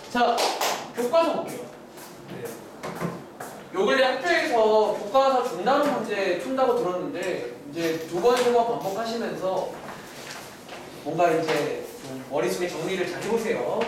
자, 교과서 볼게요. 네. 요 근래 학교에서 교과서 중단 문제 푼다고 들었는데 이제 두 번, 세 번 반복하시면서 뭔가 이제 좀 머릿속에 정리를 잘 해보세요.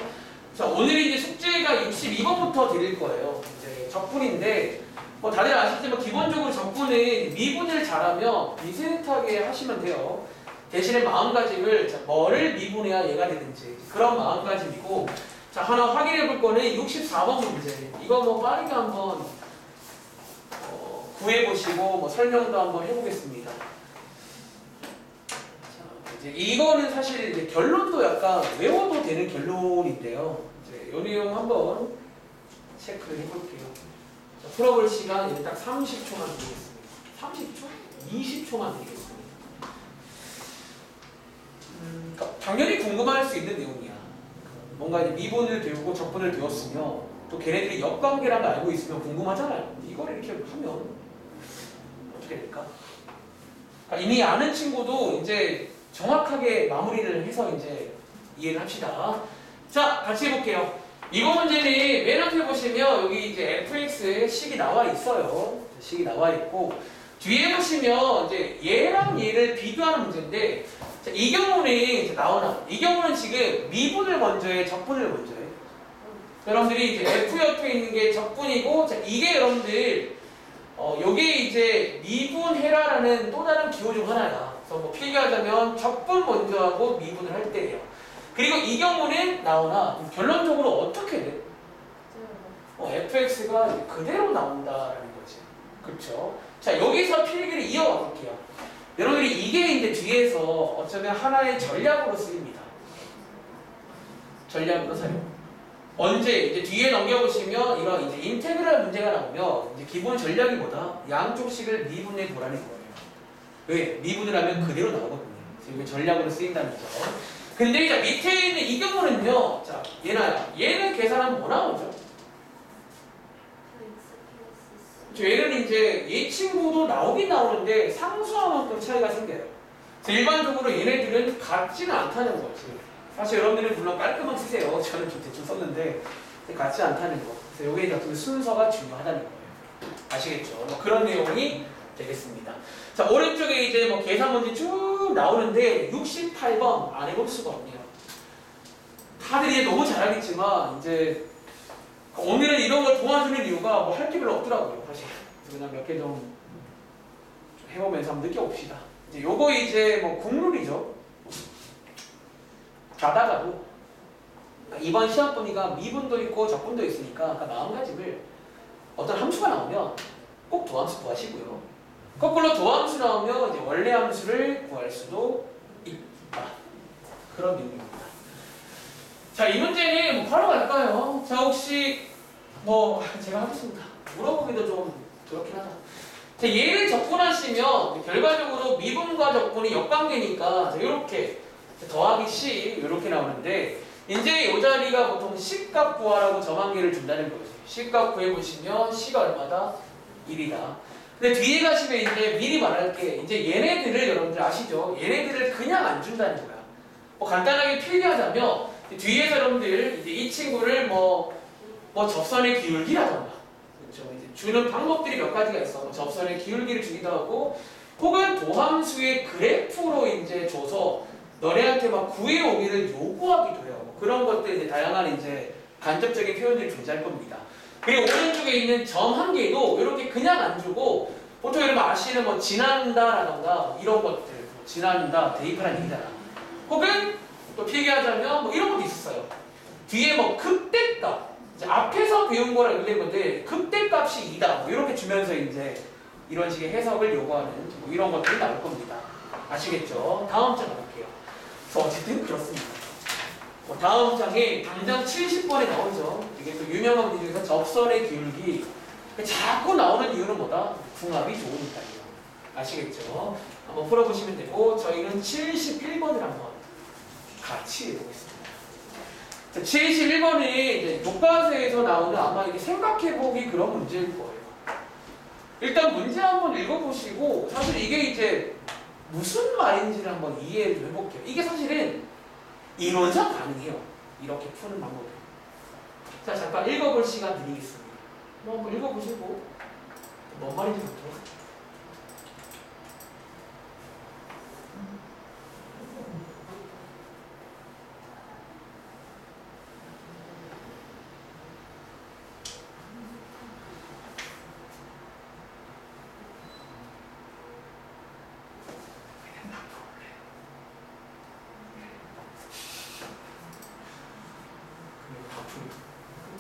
자, 오늘이 이제 숙제가 62번부터 드릴 거예요. 이제 적분인데 뭐 다들 아시지만 기본적으로 적분은 미분을 잘하면 비슷하게 하시면 돼요. 대신에 마음가짐을 자, 뭐를 미분해야 얘가 되는지 그런 마음가짐이고, 자, 하나 확인해 볼 거는 64번 문제. 이거 뭐 빠르게 한번 구해 보시고 뭐 설명도 한번 해보겠습니다. 자, 이제 이거는 사실 이제 결론도 약간 외워도 되는 결론인데요. 이제 이 내용 한번 체크를 해볼게요. 자, 풀어볼 시간 이제 딱 30초만 드리겠습니다. 30초? 20초만 드리겠습니다. 당연히 궁금할 수 있는 내용이야. 뭔가 이제 미분을 배우고 적분을 배웠으며 또 걔네들이 역관계라는 걸 알고 있으면 궁금하잖아요. 이걸 이렇게 하면 어떻게 될까? 이미 아는 친구도 이제 정확하게 마무리를 해서 이제 이해를 합시다. 자, 같이 해볼게요. 이거 문제는 맨 앞에 보시면 여기 이제 fx의 식이 나와 있어요. 식이 나와 있고 뒤에 보시면 이제 얘랑 얘를 비교하는 문제인데, 자, 이 경우는 이제 나오나? 이 경우는 지금 미분을 먼저 해, 적분을 먼저 해. 여러분들이 이제 F 옆에 있는 게 적분이고, 자, 이게 여러분들, 요게 이제 미분해라라는 또 다른 기호 중 하나야. 그래서 뭐 필기하자면 적분 먼저 하고 미분을 할 때예요. 그리고 이 경우는 나오나? 결론적으로 어떻게 돼? fx가 그대로 나온다라는 거지. 그렇죠? 자, 여기서 필기를 이어가 볼게요. 여러분들이 이게 이제 뒤에서 어쩌면 하나의 전략으로 쓰입니다. 전략으로 사용. 언제 이제 뒤에 넘겨보시면 이런 이제 인테그랄 문제가 나오면 이제 기본 전략이 뭐다? 양쪽 식을 미분해 보라는 거예요. 왜? 미분을 하면 그대로 나오거든요. 그래서 이게 전략으로 쓰인다는 거죠. 근데 이제 밑에 있는 이 경우는요. 자, 얘는 계산하면 뭐 나오죠? 얘는 이제 얘 친구도 나오긴 나오는데 상수화만큼 차이가 생겨요. 그래서 일반적으로 얘네들은 같지는 않다는 거지. 사실 여러분들은 물론 깔끔하게 쓰세요. 저는 좀 대충 썼는데 같지 않다는 거. 그래서 이게 어떤 순서가 중요하다는 거예요. 아시겠죠? 뭐 그런 내용이 되겠습니다. 자, 오른쪽에 이제 뭐 계산 문제 쭉 나오는데 68번 안 해볼 수가 없네요. 다들 이제 너무 잘하겠지만 이제 오늘은 이런 걸 도와주는 이유가 뭐 할 게 별로 없더라고요, 사실. 그래서 그냥 몇 개 좀 해보면서 한번 느껴봅시다. 이제 요거 이제 뭐 국룰이죠. 가다가도 이번 시험 보니까 미분도 있고 적분도 있으니까 마음가짐을 어떤 함수가 나오면 꼭 도함수 구하시고요. 거꾸로 도함수 나오면 이제 원래 함수를 구할 수도 있다. 그런 내용입니다. 자, 이 문제는 뭐 바로 갈까요? 자, 혹시 뭐 제가 하겠습니다. 물어보기도 좀 그렇긴 하다. 자, 얘를 적분하시면 결과적으로 미분과 적분이 역관계니까 이렇게 더하기 C 이렇게 나오는데, 이제 이 자리가 보통 C값 구하라고 점한계를 준다는 거지. C값 구해보시면 C가 얼마다? 1이다. 근데 뒤에 가시면 이제 미리 말할게. 이제 얘네들을 여러분들 아시죠? 얘네들을 그냥 안 준다는 거야. 뭐 간단하게 필기하자면 뒤에서 여러분들 이제 이 친구를 뭐 접선의 기울기라던가, 그렇죠? 이제 주는 방법들이 몇 가지가 있어. 뭐 접선의 기울기를 주기도 하고, 혹은 도함수의 그래프로 이제 줘서 너네한테 막 구해오기를 요구하기도 해요. 뭐 그런 것들 이제 다양한 이제 간접적인 표현들이 존재할 겁니다. 그리고 오른쪽에 있는 점 한 개도 이렇게 그냥 안 주고, 보통 여러분 아시는 뭐 지난다라던가 뭐 이런 것들, 뭐 지난다, 대입하라는 얘기잖아. 혹은 또 필기하자면 뭐 이런 것도 있었어요. 뒤에 뭐 극대값, 이제 앞에서 배운 거랑 연결된 건데 극대값이 2다 뭐 이렇게 주면서 이제 이런 식의 해석을 요구하는 뭐 이런 것들이 나올 겁니다. 아시겠죠? 다음 장 가볼게요. 그래서 어쨌든 그렇습니다. 뭐 다음 장에 당장 70번에 나오죠. 이게 또 유명한 문제 중에서 접선의 기울기. 자꾸 나오는 이유는 뭐다? 궁합이 좋으니까요. 아시겠죠? 한번 풀어보시면 되고, 저희는 71번을 한번 같이 해보겠습니다. 71번이 이제 교과서에서 나오는 아마 이게 생각해보기 그런 문제일 거예요. 일단 문제 한번 읽어보시고, 사실 이게 이제 무슨 말인지를 한번 이해 좀 해볼게요. 이게 사실은 이론상 가능해요. 이렇게 푸는 방법이. 자, 잠깐 읽어볼 시간 드리겠습니다. 뭐 한번 읽어보시고 뭔 말인지 부터.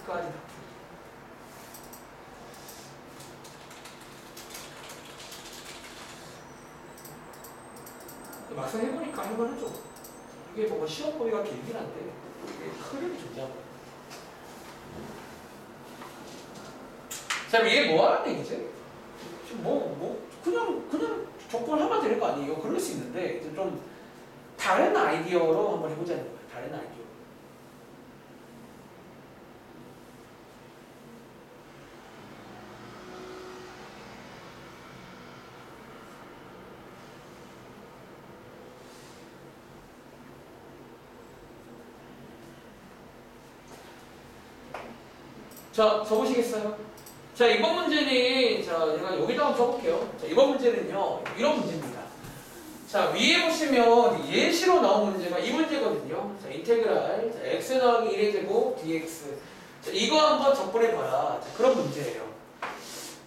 끝까지 다 풀. 막상 해보니까 해보는죠. 이게 뭐 시험 범위가 길긴 한데 이게 흐름이 존재하고. 자, 이게 뭐 하는 얘기지? 지금 그냥 접근하면 되는 거 아니에요? 그럴 수 있는데 이제 좀 다른 아이디어로 한번 해보자는 거예요. 다른 아이디어. 자, 적으시겠어요? 자, 이번 문제는, 자, 제가 여기다 한번 적을게요. 자, 이번 문제는요, 이런 문제입니다. 자, 위에 보시면 예시로 나온 문제가 이 문제거든요. 자, 인테그랄, 자, x 더하기 1의 제곱 dx. 자, 이거 한번 접근해봐라. 자, 그런 문제예요.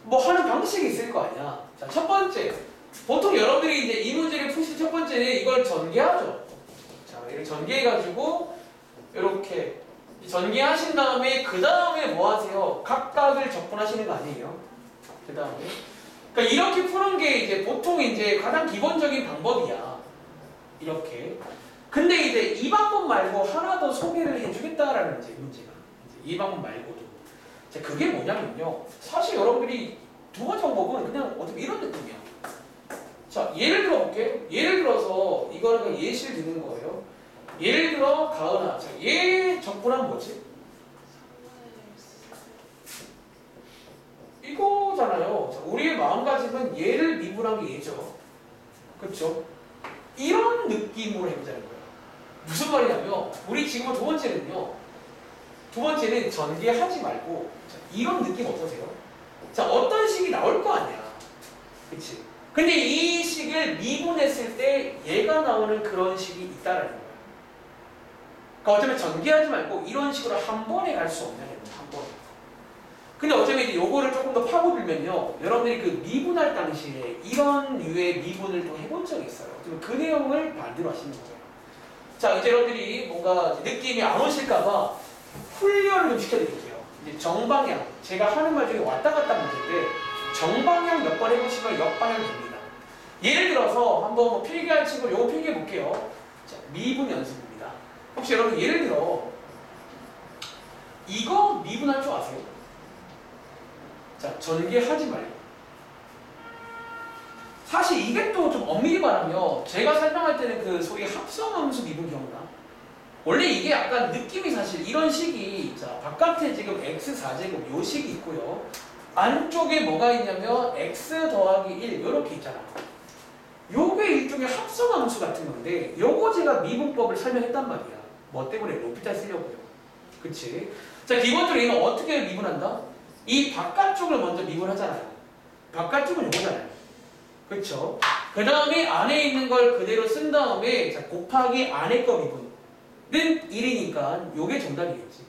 뭐 하는 방식이 있을 거 아니야. 자, 첫 번째. 보통 여러분들이 이제 이 문제를 푸실 첫 번째는 이걸 전개하죠. 자, 이렇게 전개해가지고, 이렇게. 전개하신 다음에 그 다음에 뭐 하세요? 각각을 접근하시는 거 아니에요? 그 다음에 그러니까 이렇게 푸는 게 이제 보통 이제 가장 기본적인 방법이야. 이렇게. 근데 이제 이 방법 말고 하나 더 소개를 해주겠다라는 이제 문제가 이제 이 방법 말고도 이제 그게 뭐냐면요. 사실 여러분들이 두 번째 방법은 그냥 어떻게 이런 느낌이야. 자, 예를 들어 볼게요. 예를 들어서 이거는 그냥 예시를 드는 거예요. 예를 들어 가은아, 자, 얘 적분하면 뭐지? 이거잖아요. 자, 우리의 마음가짐은 얘를 미분한 게 얘죠. 그렇죠? 이런 느낌으로 해보자는 거예요. 무슨 말이냐면 우리 지금 두 번째는요. 두 번째는 전개하지 말고 자, 이런 느낌 어떠세요? 자, 어떤 식이 나올 거 아니야. 그치? 근데 이 식을 미분했을 때 얘가 나오는 그런 식이 있다라는 거예요. 그러니까 어쩌면 전개하지 말고 이런 식으로 한 번에 갈 수 없냐는 거예요. 한 번에. 근데 어쩌면 이제 요거를 조금 더 파고들면요. 여러분들이 그 미분할 당시에 이런 류의 미분을 또 해본 적이 있어요. 그러면 그 내용을 반대로 하시는 거예요. 자, 이제 여러분들이 뭔가 느낌이 안 오실까봐 훈련을 좀 시켜드릴게요. 이제 정방향. 제가 하는 말 중에 왔다 갔다 문제인데 정방향 몇 번 해보시면 역방향 됩니다. 예를 들어서 한번 뭐 필기할 친구 요거 필기해 볼게요. 자, 미분 연습. 혹시 여러분 예를 들어 이거 미분할 줄 아세요? 자, 전개하지 말고. 사실 이게 또 좀 엄밀히 말하면 제가 설명할 때는 그 소위 합성함수 미분 기억나? 원래 이게 약간 느낌이 사실 이런 식이 자, 바깥에 지금 x4제곱 요 식이 있고요. 안쪽에 뭐가 있냐면 x 더하기 1 요렇게 있잖아. 요게 일종의 합성함수 같은 건데 요거 제가 미분법을 설명했단 말이야. 뭐 때문에 로피탈 쓰려고요. 그치? 자, 기본적으로 얘는 어떻게 미분한다? 이 바깥쪽을 먼저 미분하잖아요. 바깥쪽은 요거잖아요. 그쵸? 그 다음에 안에 있는 걸 그대로 쓴 다음에 자, 곱하기 안에 거 미분은 1이니까 요게 정답이겠지.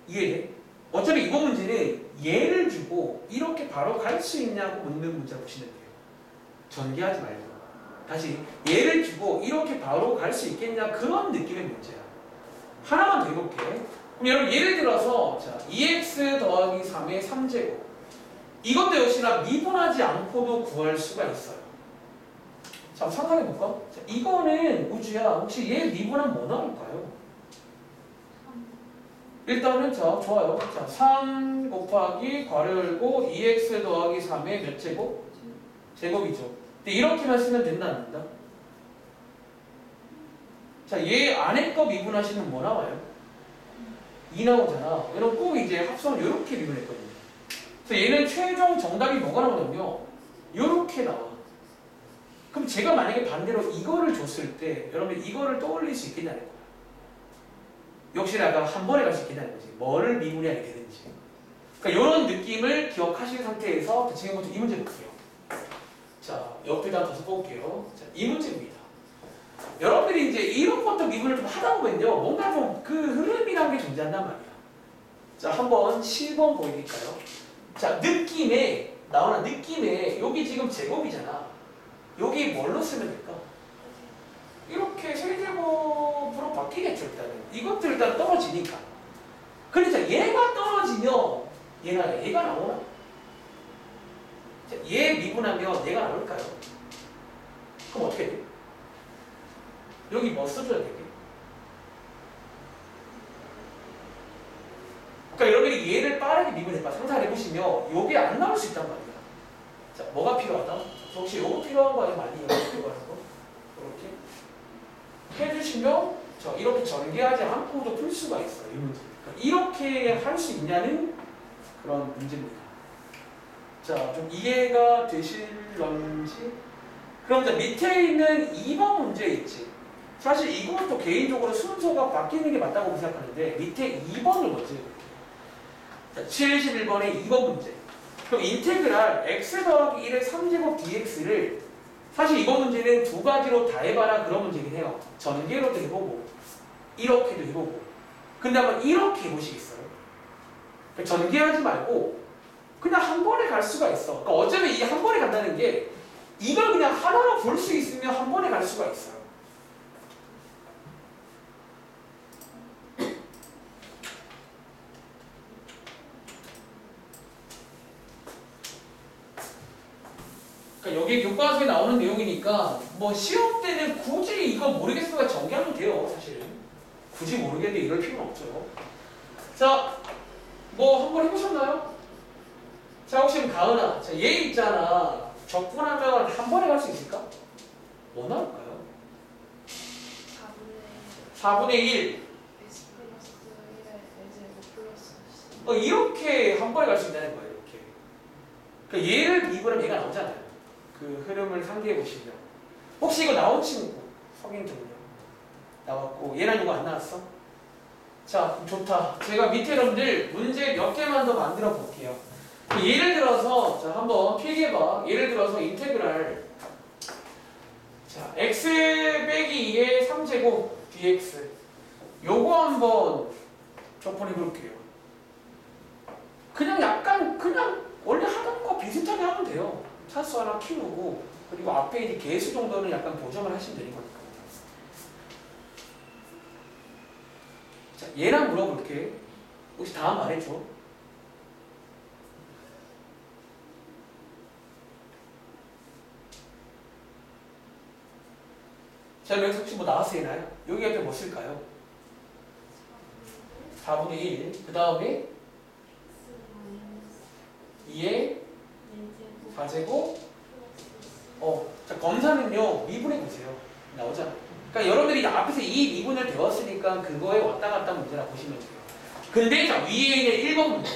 이해돼? 어차피 이번 문제는 얘를 주고 이렇게 바로 갈 수 있냐고 묻는 문제라고 보시면 돼요. 전개하지 말고. 다시 얘를 주고 이렇게 바로 갈 수 있겠냐 그런 느낌의 문제야. 하나만 더 해볼게. 그럼 여러분 예를 들어서 자, 2x 더하기 3의 3제곱 이것도 역시나 미분하지 않고도 구할 수가 있어요. 자, 상상해볼까? 자, 이거는 우주야 혹시 얘 미분하면 뭐 나올까요? 일단은 자, 좋아요. 자, 3 곱하기 괄호 열고 2x 더하기 3의 몇 제곱? 제곱이죠. 근데 이렇게만 쓰면 된다 안 된다? 자, 얘 안에 거 미분하시면 뭐 나와요? 2 나오잖아. 얘는 꼭 이제 합성을 이렇게 미분했거든요. 그래서 얘는 최종 정답이 뭐가 나오냐면요. 이렇게 나와. 그럼 제가 만약에 반대로 이거를 줬을 때 여러분 이거를 떠올릴 수 있겠냐는 거야. 역시나 아까 한 번에 갈 수 있겠다는 거지. 뭐를 미분해야 되는지. 그러니까 이런 느낌을 기억하신 상태에서 지금부터 이 문제 볼게요. 자, 옆에다 더 써볼게요. 자, 이 문제입니다. 여러분들이 이제 이런 것도 미분을 좀 하다 보면요. 뭔가 좀 그 흐름이라는 게 존재한단 말이야. 자, 한번 7번 보여드릴까요? 자, 느낌에, 나오는 느낌에, 여기 지금 제곱이잖아. 여기 뭘로 쓰면 될까? 이렇게 세제곱으로 바뀌겠죠, 일단은. 이것들 일단 떨어지니까. 그러니까 얘가 떨어지면 얘가 나오나? 자, 얘 미분하면 얘가 나올까요? 그럼 어떻게 돼? 여기 뭐 써줘야 되게? 그러니까 여러분이 얘를 빠르게 미분해봐. 상상을 해보시면 이게 안 나올 수 있단 말이야. 자, 뭐가 필요하다? 혹시 요거 필요한 거 아니면 많이 필요한 거? 이렇게 해주시면 저 이렇게 전개하지 않고도 풀 수가 있어요. 이 문제. 그러니까 이렇게 할 수 있냐는 그런 문제입니다. 자, 좀 이해가 되실런지? 그럼 이제 밑에 있는 2번 문제 있지. 사실 이것도 개인적으로 순서가 바뀌는 게 맞다고 생각하는데 밑에 2번을 먼저 해볼게요. 자, 71번의 2번 문제. 그럼 인테그랄 x 더하기 1의 3제곱 dx를 사실 이번 문제는 두 가지로 다 해봐라 그런 문제긴 해요. 전개로도 해보고 이렇게도 해보고. 근데 한번 이렇게 해보시겠어요? 그러니까 전개하지 말고 그냥 한 번에 갈 수가 있어. 그러니까 어쩌면 이게 한 번에 간다는 게 이걸 그냥 하나로 볼 수 있으면 한 번에 갈 수가 있어요. 그러니까 여기 교과서에 나오는 내용이니까 뭐 시험 때는 굳이 이거 모르겠으면 전개하면 돼요. 사실은 굳이 모르겠는데 이럴 필요는 없죠. 자, 뭐 한번 해보셨나요? 자, 혹시 가은아, 자, 얘 있잖아. 적분하면 한 번에 갈 수 있을까? 뭐 나올까요? 4분의 1 S 플러스 1의 S제곱 플러스 C. 이렇게 한 번에 갈 수 있다는 거예요. 이렇게. 그러니까 얘를 미분하면 얘가 나오잖아요. 그 흐름을 상기해 보시면 혹시 이거 나온 친구 성인들은요? 나왔고 얘는 이거 안 나왔어? 자, 좋다. 제가 밑에 여러분들 문제 몇 개만 더 만들어 볼게요. 예를 들어서 자 한번 필기해봐. 예를 들어서 인테그랄 자 x 빼기 2의 3제곱 dx 요거 한번 적분해 볼게요. 그냥 약간 그냥 원래 하던 거 비슷하게 하면 돼요. 차수 하나 키우고 그리고 앞에 이제 개수 정도는 약간 보정을 하시면 되는 거니까. 자, 얘랑 물어볼게. 혹시 다음 말해줘. 자, 여기서 혹시 뭐 나와서 되나요? 여기 앞에 뭐 쓸까요? 4분의 1. 그 다음에 2의 4제곱. 자, 검사는요, 미분해 보세요. 나오잖아. 그러니까 여러분들이 앞에서 이 미분을 배웠으니까 그거에 왔다 갔다 문제라 보시면 돼요. 근데 자, 위에 있는 1번 문제.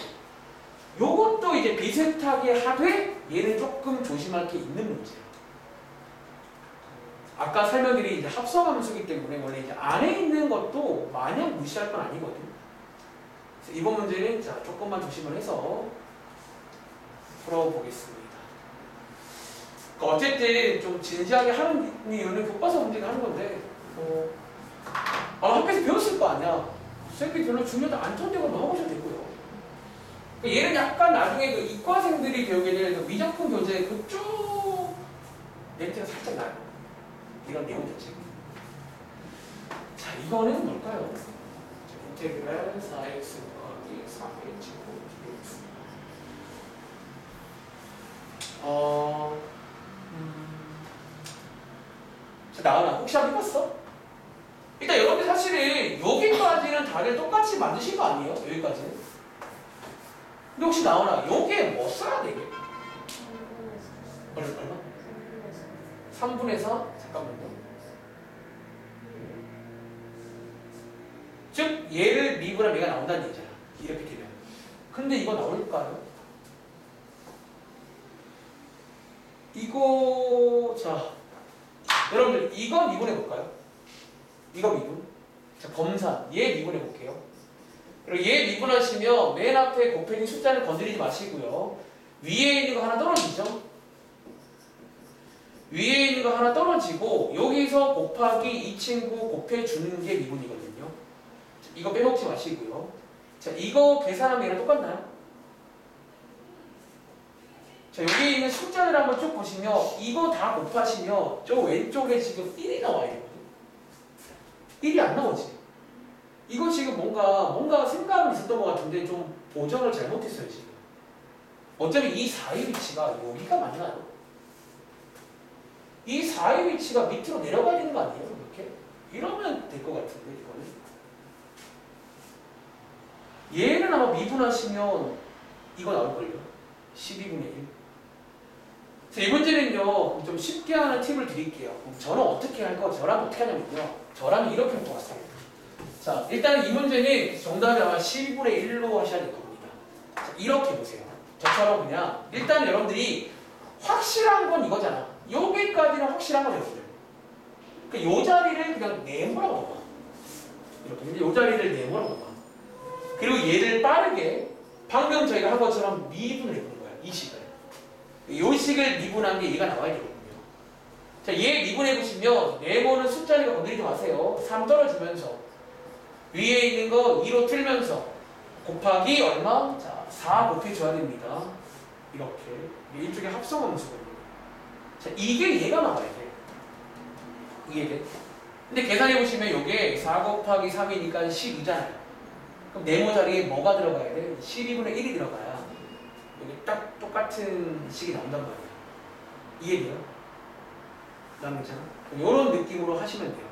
요것도 이제 비슷하게 하되 얘는 조금 조심할 게 있는 문제예요. 아까 설명드린 이제 합성함수이기 때문에 원래 이제 안에 있는 것도 마냥 무시할 건 아니거든요. 그래서 이번 문제는 자, 조금만 조심을 해서 풀어보겠습니다. 어쨌든 좀 진지하게 하는 이유는 교과서 문제가 하는 건데 학교에서 배웠을 거 아니야. 선생님이 별로 중요하다 안 쳐내고 넘어가셔도 되고요. 얘는 약간 나중에 그 이과생들이 배우게 될 그 미적분 교재 그쭉 멘트가 살짝 나요. 이런 내용 자체가. 자, 이거는 뭘까요? 인테그랄 4x 더하기 3의 제곱 dx. 자, 나와라. 혹시 한번 해봤어? 일단 여러분들 사실은 여기까지는 다들 똑같이 만드신 거 아니에요? 여기까지는. 근데 혹시 나오나? 여기에 뭐 써야 되게? 얼마? 3분의 4? 잠깐만요. 즉 얘를 미분하면 얘가 나온다는 얘기잖아. 이렇게 되면. 근데 이거 나올까요? 이거 자 여러분들 이거 미분해 볼까요? 이거 미분. 자, 검산. 얘 미분해 볼게요. 그리고 얘 미분하시면 맨 앞에 곱해진 숫자를 건드리지 마시고요. 위에 있는 거 하나 떨어지죠? 위에 있는 거 하나 떨어지고 여기서 곱하기 이 친구 곱해주는 게 미분이거든요. 자, 이거 빼먹지 마시고요. 자, 이거 계산하면 얘랑 똑같나요? 자, 여기 있는 숫자를 한번 쭉 보시면 이거 다 곱하시면 저 왼쪽에 지금 1이 나와야 되거든요. 1이 안 나오지. 이거 지금 뭔가 생각은 있었던 것 같은데 좀 보정을 잘못했어요, 지금. 어차피 이 4의 위치가 여기가 맞나요? 이 4의 위치가 밑으로 내려가야 되는 거 아니에요? 이렇게? 이러면 될 것 같은데, 이거는. 얘는 아마 미분하시면 이거 나올걸요? 12분의 1. 자, 이 문제는요, 좀 쉽게 하는 팁을 드릴게요. 그럼 저는 어떻게 할 거, 저랑 어떻게 하냐면요. 저랑 이렇게 할 것 같아요. 자, 일단 이 문제는 정답이 아마 12분의 1로 하셔야 될 겁니다. 자, 이렇게 보세요. 저처럼 그냥, 일단 여러분들이 확실한 건 이거잖아. 여기까지는 확실한 거예요. 그러니까 이 자리를 그냥 네모라고 봐. 이렇게. 근데 이 자리를 네모라고 봐. 그리고 얘를 빠르게, 방금 저희가 한 것처럼 미분을 해보는 거야. 이 식을. 이 식을 미분한 게 얘가 나와야 되거든요. 자, 얘 미분해보시면 네모는 숫자리가 건드리지 마세요. 3 떨어지면서 위에 있는 거 2로 틀면서 곱하기 얼마? 자, 4 곱해줘야 됩니다. 이렇게. 이쪽에 합성함수거든요. 자, 이게 얘가 나와야 돼. 이게. 근데 계산해보시면 이게 4 곱하기 3이니까 12잖아요. 그럼 네모 자리에 뭐가 들어가야 돼? 12분의 1이 들어가야 여기 딱 똑같은 식이 나온단 말이야. 이해돼요? 남자. 이런 느낌으로 하시면 돼요.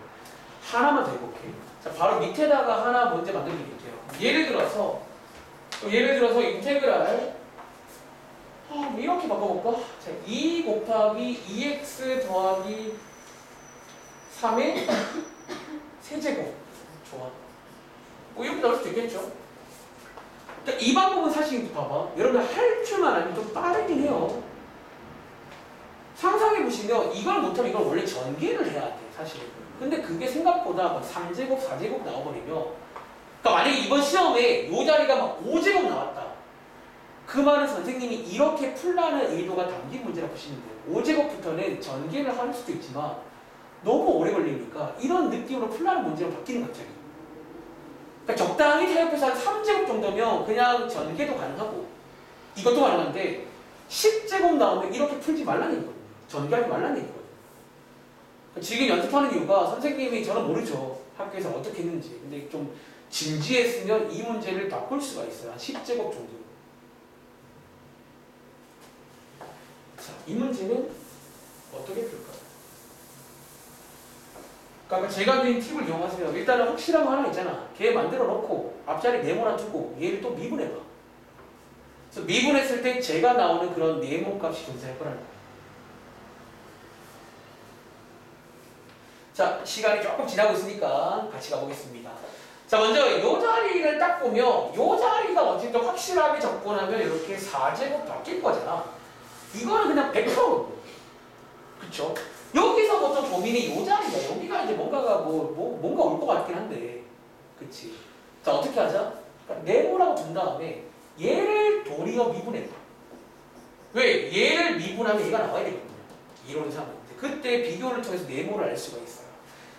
하나만 더 해볼게요. 자, 바로 밑에다가 하나 먼저 만들어 드릴게요. 예를 들어서 인테그랄 이렇게 바꿔볼까? 자, 2 곱하기 2x 더하기 3의 세제곱. 좋아. 뭐 이렇게 나올 수도 있겠죠? 그러니까 이 방법은 사실 봐봐. 여러분 할 줄만 알면 좀 빠르긴 해요. 상상해보시면 이걸 못하면 이걸 원래 전개를 해야 돼, 사실. 근데 그게 생각보다 막 3제곱, 4제곱 나와버리면 그러니까 만약에 이번 시험에 이 자리가 막 5제곱 나왔다. 그 말은 선생님이 이렇게 풀라는 의도가 담긴 문제라고 보시면 돼요. 5제곱부터는 전개를 할 수도 있지만 너무 오래 걸리니까 이런 느낌으로 풀라는 문제로 바뀌는 갑자기. 그러니까 적당히 타협해서 한 3제곱 정도면 그냥 전개도 가능하고 이것도 가능한데 10제곱 나오면 이렇게 풀지 말라는 얘기거든요. 전개하지 말라는 얘기거든요. 지금 연습하는 이유가 선생님이 저는 모르죠. 학교에서 어떻게 했는지. 근데 좀 진지했으면 이 문제를 바꿀 수가 있어요. 한 10제곱 정도. 자, 이 문제는 어떻게 풀까요? 그러니까 제가 드린 팁을 이용하세요. 일단은 확실한 거 하나 있잖아. 걔 만들어 놓고 앞자리 네모나 두고 얘를 또 미분해봐. 그래서 미분했을 때 제가 나오는 그런 네모 값이 존재할 거라는 거예요. 자, 시간이 조금 지나고 있으니까 같이 가보겠습니다. 자, 먼저 이 자리를 딱 보면 이 자리가 어쨌든 확실하게 접근하면 이렇게 4제곱 바뀔 거잖아. 이거는 그냥 100%거든요. 그쵸? 여기서 보통 고민이 이 자리야. 여기가 이제 뭔가 올 것 같긴 한데. 그치? 자, 어떻게 하자? 그러니까 네모라고 둔 다음에 얘를 도리어 미분해봐. 왜? 얘를 미분하면 얘가 나와야 되거든요. 이론상은. 그때 비교를 통해서 네모를 알 수가 있어요.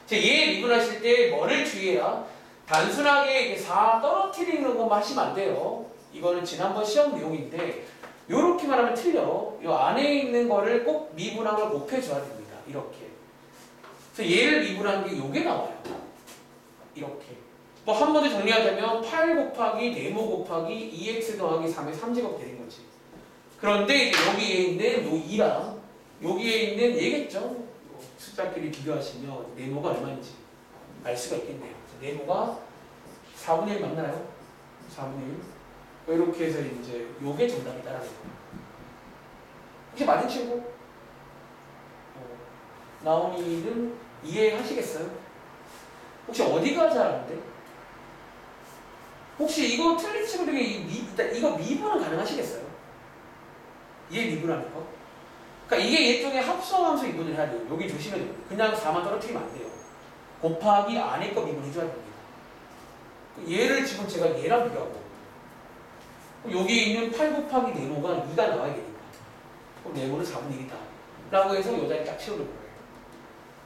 자, 얘 미분하실 때 뭐를 주의해라? 단순하게 이게 4 떨어뜨리는 것만 하시면 안 돼요. 이거는 지난번 시험 내용인데 요렇게만 하면 틀려. 요 안에 있는 거를 꼭 미분한 걸 곱해줘야 됩니다. 이렇게. 그래서 얘를 미분한 게 요게 나와요. 이렇게. 뭐 한 번 더 정리하자면 8 곱하기 네모 곱하기 2x 더하기 3의 3제곱 되는 거지. 그런데 이제 여기에 있는 요 2랑 여기에 있는 얘겠죠? 숫자끼리 비교하시면 네모가 얼마인지 알 수가 있겠네요. 네모가 4분의 1 맞나요? 4분의 1. 이렇게 해서 이제 요게 정답이다라는 거예요. 혹시 맞은 친구? 나온이는 이해하시겠어요? 혹시 어디가 잘하는데? 혹시 이거 틀린 친구들이 이거 미분은 가능하시겠어요? 얘 미분하는 거? 그러니까 이게 일종의 합성함수 미분을 해야 돼요. 여기 조심해야 돼요. 그냥 4만 떨어뜨리면 안 돼요. 곱하기 안에 거 미분해줘야 됩니다. 얘를 지금 제가 얘랑 비교하고 여기 있는 8 곱하기 네모가 2가 나와야 되니까 그럼 네모는 4분의 1이다 라고 해서 요 자리 딱 채우는 거예요.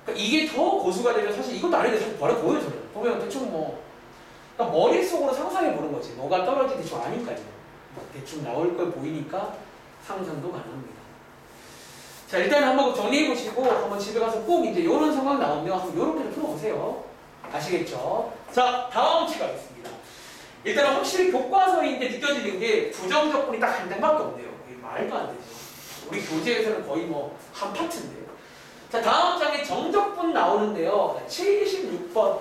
그러니까 이게 더 고수가 되면 사실 이것도 아닌데 사실 바로 보여요. 저는 보면 대충 뭐 그러니까 머릿속으로 상상해 보는 거지. 뭐가 떨어지지 대충 아니까요. 대충 나올 걸 보이니까 상상도 가능합니다. 자, 일단 한번 정리해 보시고 한번 집에 가서 꼭 이제 이런 상황 나오면 한번 이렇게 좀 풀어보세요. 아시겠죠? 자, 다음 치 가겠습니다. 일단 확실히 교과서인데 느껴지는 게 부정적분이 딱 한 장밖에 없네요. 이게 말도 안 되죠. 우리 교재에서는 거의 뭐 한 파트인데요. 자, 다음 장에 정적분 나오는데요. 76번.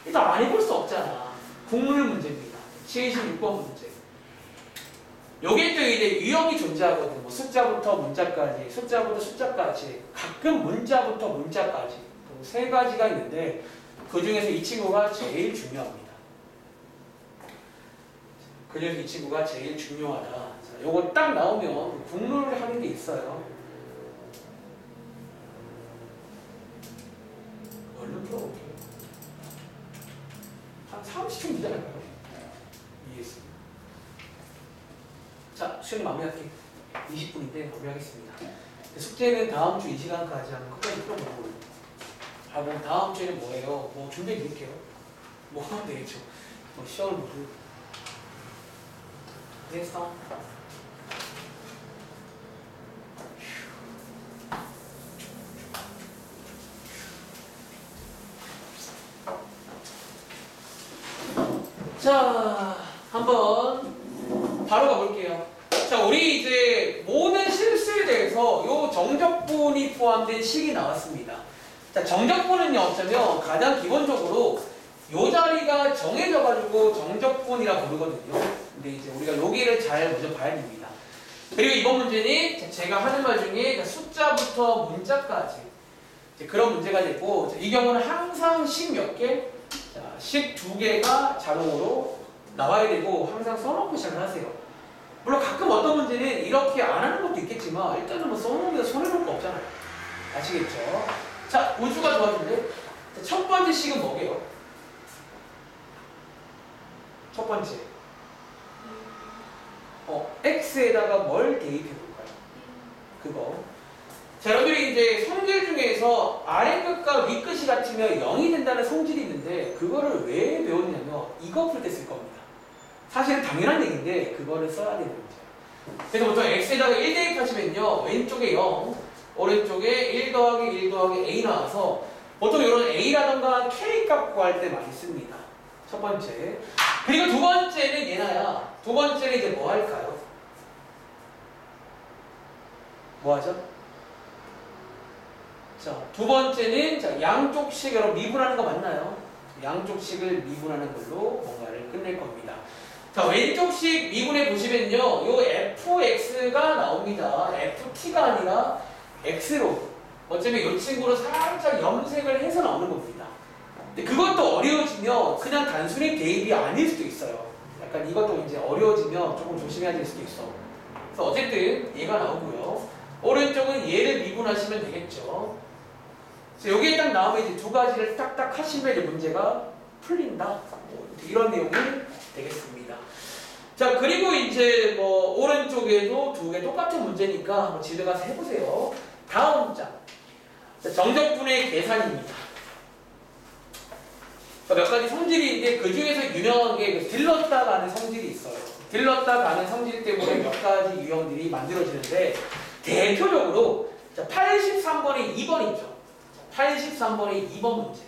일단 안 해볼 수 없잖아. 국룰 문제입니다. 76번 문제. 요게 또 이제 유형이 존재하거든요. 뭐 숫자부터 문자까지, 숫자부터 숫자까지, 가끔 문자부터 문자까지. 세 가지가 있는데 그 중에서 이 친구가 제일 중요합니다. 그 중에서 이 친구가 제일 중요하다. 자, 요거 딱 나오면 국룰을 하는 게 있어요. 얼른 풀어볼게요. 한 30초 기다릴까요? 이해했습니다. 자, 시험 마무리할게요. 20분인데 마무리하겠습니다. 숙제는 다음 주 이 시간까지 하면 끝까지 풀어보고 하고 다음 주에는 뭐예요? 뭐 준비해 드릴게요. 뭐 하면 되겠죠. 뭐 시험을 보고 됐어. 자, 한번 바로 가볼게요. 자, 우리 이제 모든 실수에 대해서 요 정적분이 포함된 식이 나왔습니다. 자, 정적분은요, 어쩌면 가장 기본적으로 요 자리가 정해져가지고 정적분이라 부르거든요. 근데 이제 우리가 여기를 잘 먼저 봐야 됩니다. 그리고 이번 문제는 제가 하는 말 중에 숫자부터 문자까지 그런 문제가 됐고, 이 경우는 항상 식 몇 개? 자, 식 2개가 자동으로 나와야 되고 항상 써놓고 시작을 하세요. 물론 가끔 어떤 문제는 이렇게 안 하는 것도 있겠지만 일단은 뭐 써놓으면 손해볼 거 없잖아요. 아시겠죠? 자, 우주가 도와줄래? 첫 번째 식은 뭐게요? 첫 번째 x에다가 뭘 대입해 볼까요? 그거. 자, 여러분들이 이제 성질 중에서 아래 끝과 위 끝이 같으면 0이 된다는 성질이 있는데 그거를 왜 배웠냐면 이거 풀 때 쓸 겁니다. 사실은 당연한 얘기인데 그거를 써야 되는 거죠. 그래서 보통 x에다가 1 대입하시면요 왼쪽에 0, 오른쪽에 1 더하기 1 더하기 a 나와서 보통 이런 a라던가 k 값 구할 때 많이 씁니다. 첫 번째. 그리고 두 번째는 얘나야. 두 번째는 이제 뭐 할까요? 뭐 하죠? 자, 두 번째는 자, 양쪽식 여러분 미분하는 거 맞나요? 양쪽식을 미분하는 걸로 뭔가를 끝낼 겁니다. 자, 왼쪽식 미분해 보시면요. 요 fx가 나옵니다. ft가 아니라 x로. 어쩌면 이 친구를 살짝 염색을 해서 나오는 겁니다. 근데 그것도 어려워지면 그냥 단순히 대입이 아닐 수도 있어요. 약간 이것도 이제 어려워지면 조금 조심해야 될 수도 있어. 그래서 어쨌든 얘가 나오고요. 오른쪽은 얘를 미분하시면 되겠죠. 그래서 여기에 딱 나오면 이제 두 가지를 딱딱 하시면 이제 문제가 풀린다. 뭐 이런 내용이 되겠습니다. 자, 그리고 이제 뭐 오른쪽에도 두 개 똑같은 문제니까 뭐 집에 가서 해보세요. 다음 장. 자, 정적분의 계산입니다. 몇 가지 성질이 있는데 그 중에서 유명한 게 들렀다 가는 성질이 있어요. 들렀다 가는 성질 때문에 몇 가지 유형들이 만들어지는데 대표적으로 83번의 2번이죠. 83번의 2번 문제.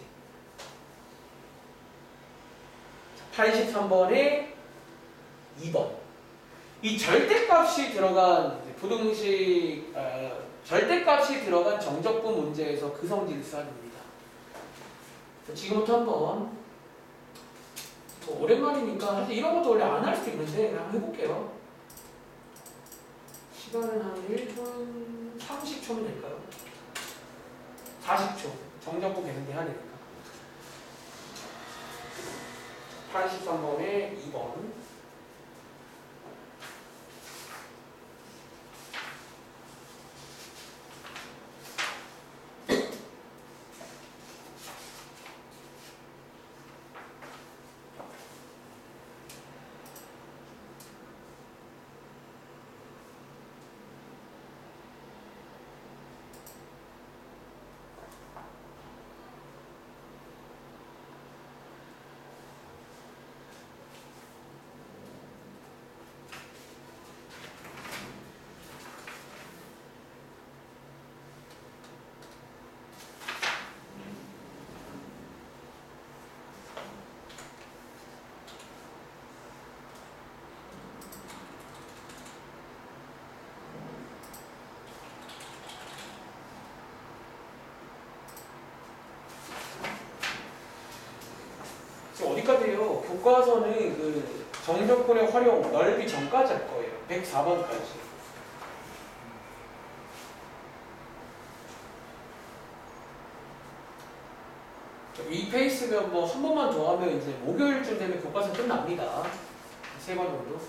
83번의 2번. 이 절대값이 들어간 부등식 절대값이 들어간 정적분 문제에서 그 성질을 써야 됩니다. 지금부터 한번 뭐 오랜만이니까 사실 이런 것도 원래 안 할 수도 있는데 한번 해볼게요. 시간은 한 1분 30초면 될까요? 40초. 정적분 계산기 해야 되니까. 83번에 2번. 교과서는 그 정적분의 활용 넓이 전까지 할 거예요. 104번까지. 이 페이스면 뭐 한 번만 더 하면 이제 목요일쯤 되면 교과서 끝납니다. 3번 정도.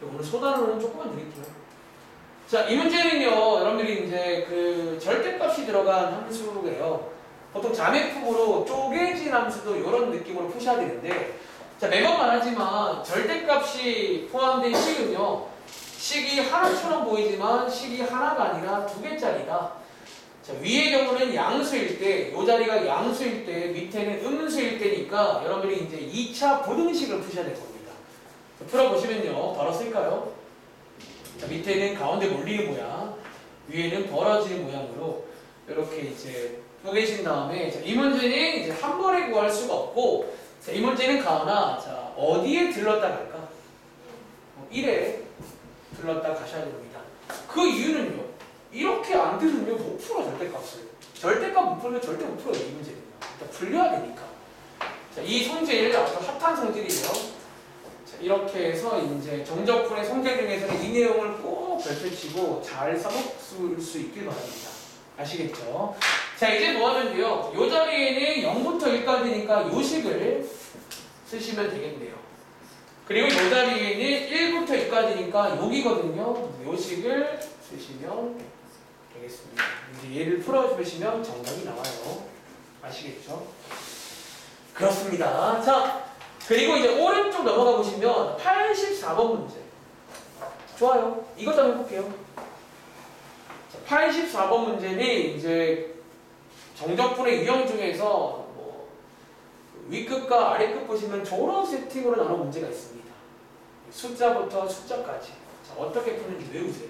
오늘 소단으로는 조금만 드릴게요. 자, 이 문제는요, 여러분들이 이제 그 절대값이 들어간 함수예요. 보통 자매품으로 쪼개진 함수도 이런 느낌으로 푸셔야 되는데, 자, 매번 말하지만 절대값이 포함된 식은요, 식이 하나처럼 보이지만 식이 하나가 아니라 2개짜리다. 자, 위의 경우는 양수일 때, 이 자리가 양수일 때, 밑에는 음수일 때니까 여러분들이 이제 2차 부등식을 푸셔야 될 겁니다. 자, 풀어보시면요, 바로 쓸까요? 자, 밑에는 가운데 몰리는 모양, 위에는 벌어지는 모양으로 이렇게 이제 쪼개신 다음에, 자, 이 문제는 이제 한 번에 구할 수가 없고, 자, 이 문제는 가오나, 자, 어디에 들렀다 갈까? 1에 들렀다 가셔야 됩니다. 그 이유는요, 이렇게 안 들으면 못 풀어, 절대값을. 절대값 못 풀면 절대 못 풀어요, 이 문제는요. 일단 풀려야 되니까. 자, 이 성질, 아주 핫한 성질이에요. 자, 이렇게 해서 이제 정적분의 성질 중에서는 이 내용을 꼭 별표치고 잘 써먹을 수 있길 바랍니다. 아시겠죠? 자, 이제 뭐 하면 돼요? 이 자리에는 0부터 1까지니까 요 식을 쓰시면 되겠네요. 그리고 이 자리에는 1부터 2까지니까 여기거든요. 요 식을 쓰시면 되겠습니다. 이제 얘를 풀어주시면 정답이 나와요. 아시겠죠? 그렇습니다. 자, 그리고 이제 오른쪽 넘어가 보시면 84번 문제. 좋아요. 이것 좀 해볼게요. 84번 문제는 이제 정적분의 유형 중에서 뭐 위끝과 아래끝 보시면 저런 세팅으로 나눈 문제가 있습니다. 숫자부터 숫자까지. 자, 어떻게 푸는지 외우세요.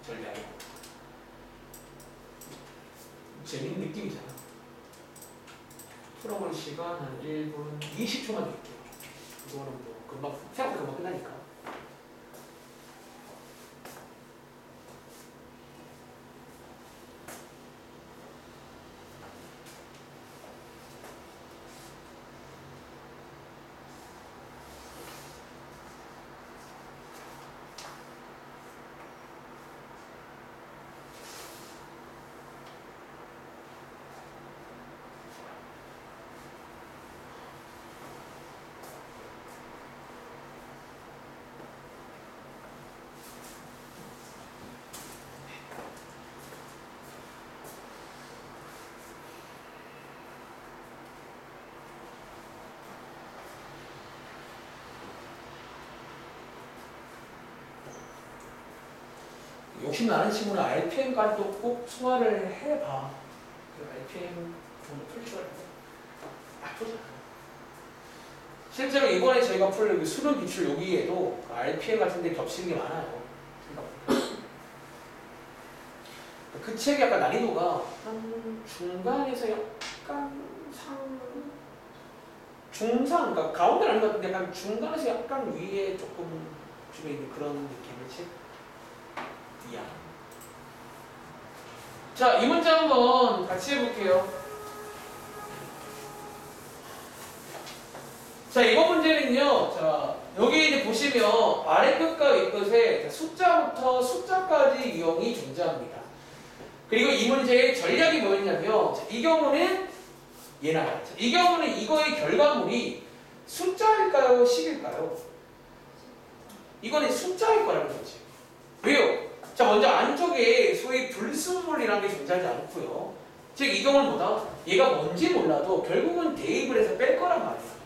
전략. 재밌는 느낌이잖아. 풀어볼 시간 한 1분 20초만 드릴게요. 이거는 뭐 금방 생각보다 금방 끝나니까. 욕심 나는 친구는 RPM까지도 꼭 소화를 해봐. RPM 좀 풀 줄 알고. 나쁘잖아. 실제로 이번에 저희가 풀 수능 기출 여기에도 RPM 같은 데 겹치는 게 많아요. 그 책이 약간 난이도가 한 중간에서 약간 중상, 그러니까 가운데는 아닌 것 같은데 약간 중간에서 약간 위에 조금 주변에 있는 그런 느낌의 책. 이야. 자, 이 문제 한번 같이 해볼게요. 자, 이번 문제는요, 자, 여기 이제 보시면 아래 끝과 위 끝에 숫자부터 숫자까지 유형이 존재합니다. 그리고 이 문제의 전략이 뭐였냐면, 자, 이 경우는 얘나요. 이 경우는 이거의 결과물이 숫자일까요? 식일까요? 이거는 숫자일 거라는 거지. 왜요? 자, 먼저 안쪽에 소위 불순물이라는 게 존재하지 않고요. 즉, 이 경우는 뭐다? 얘가 뭔지 몰라도 결국은 대입을 해서 뺄 거란 말이야.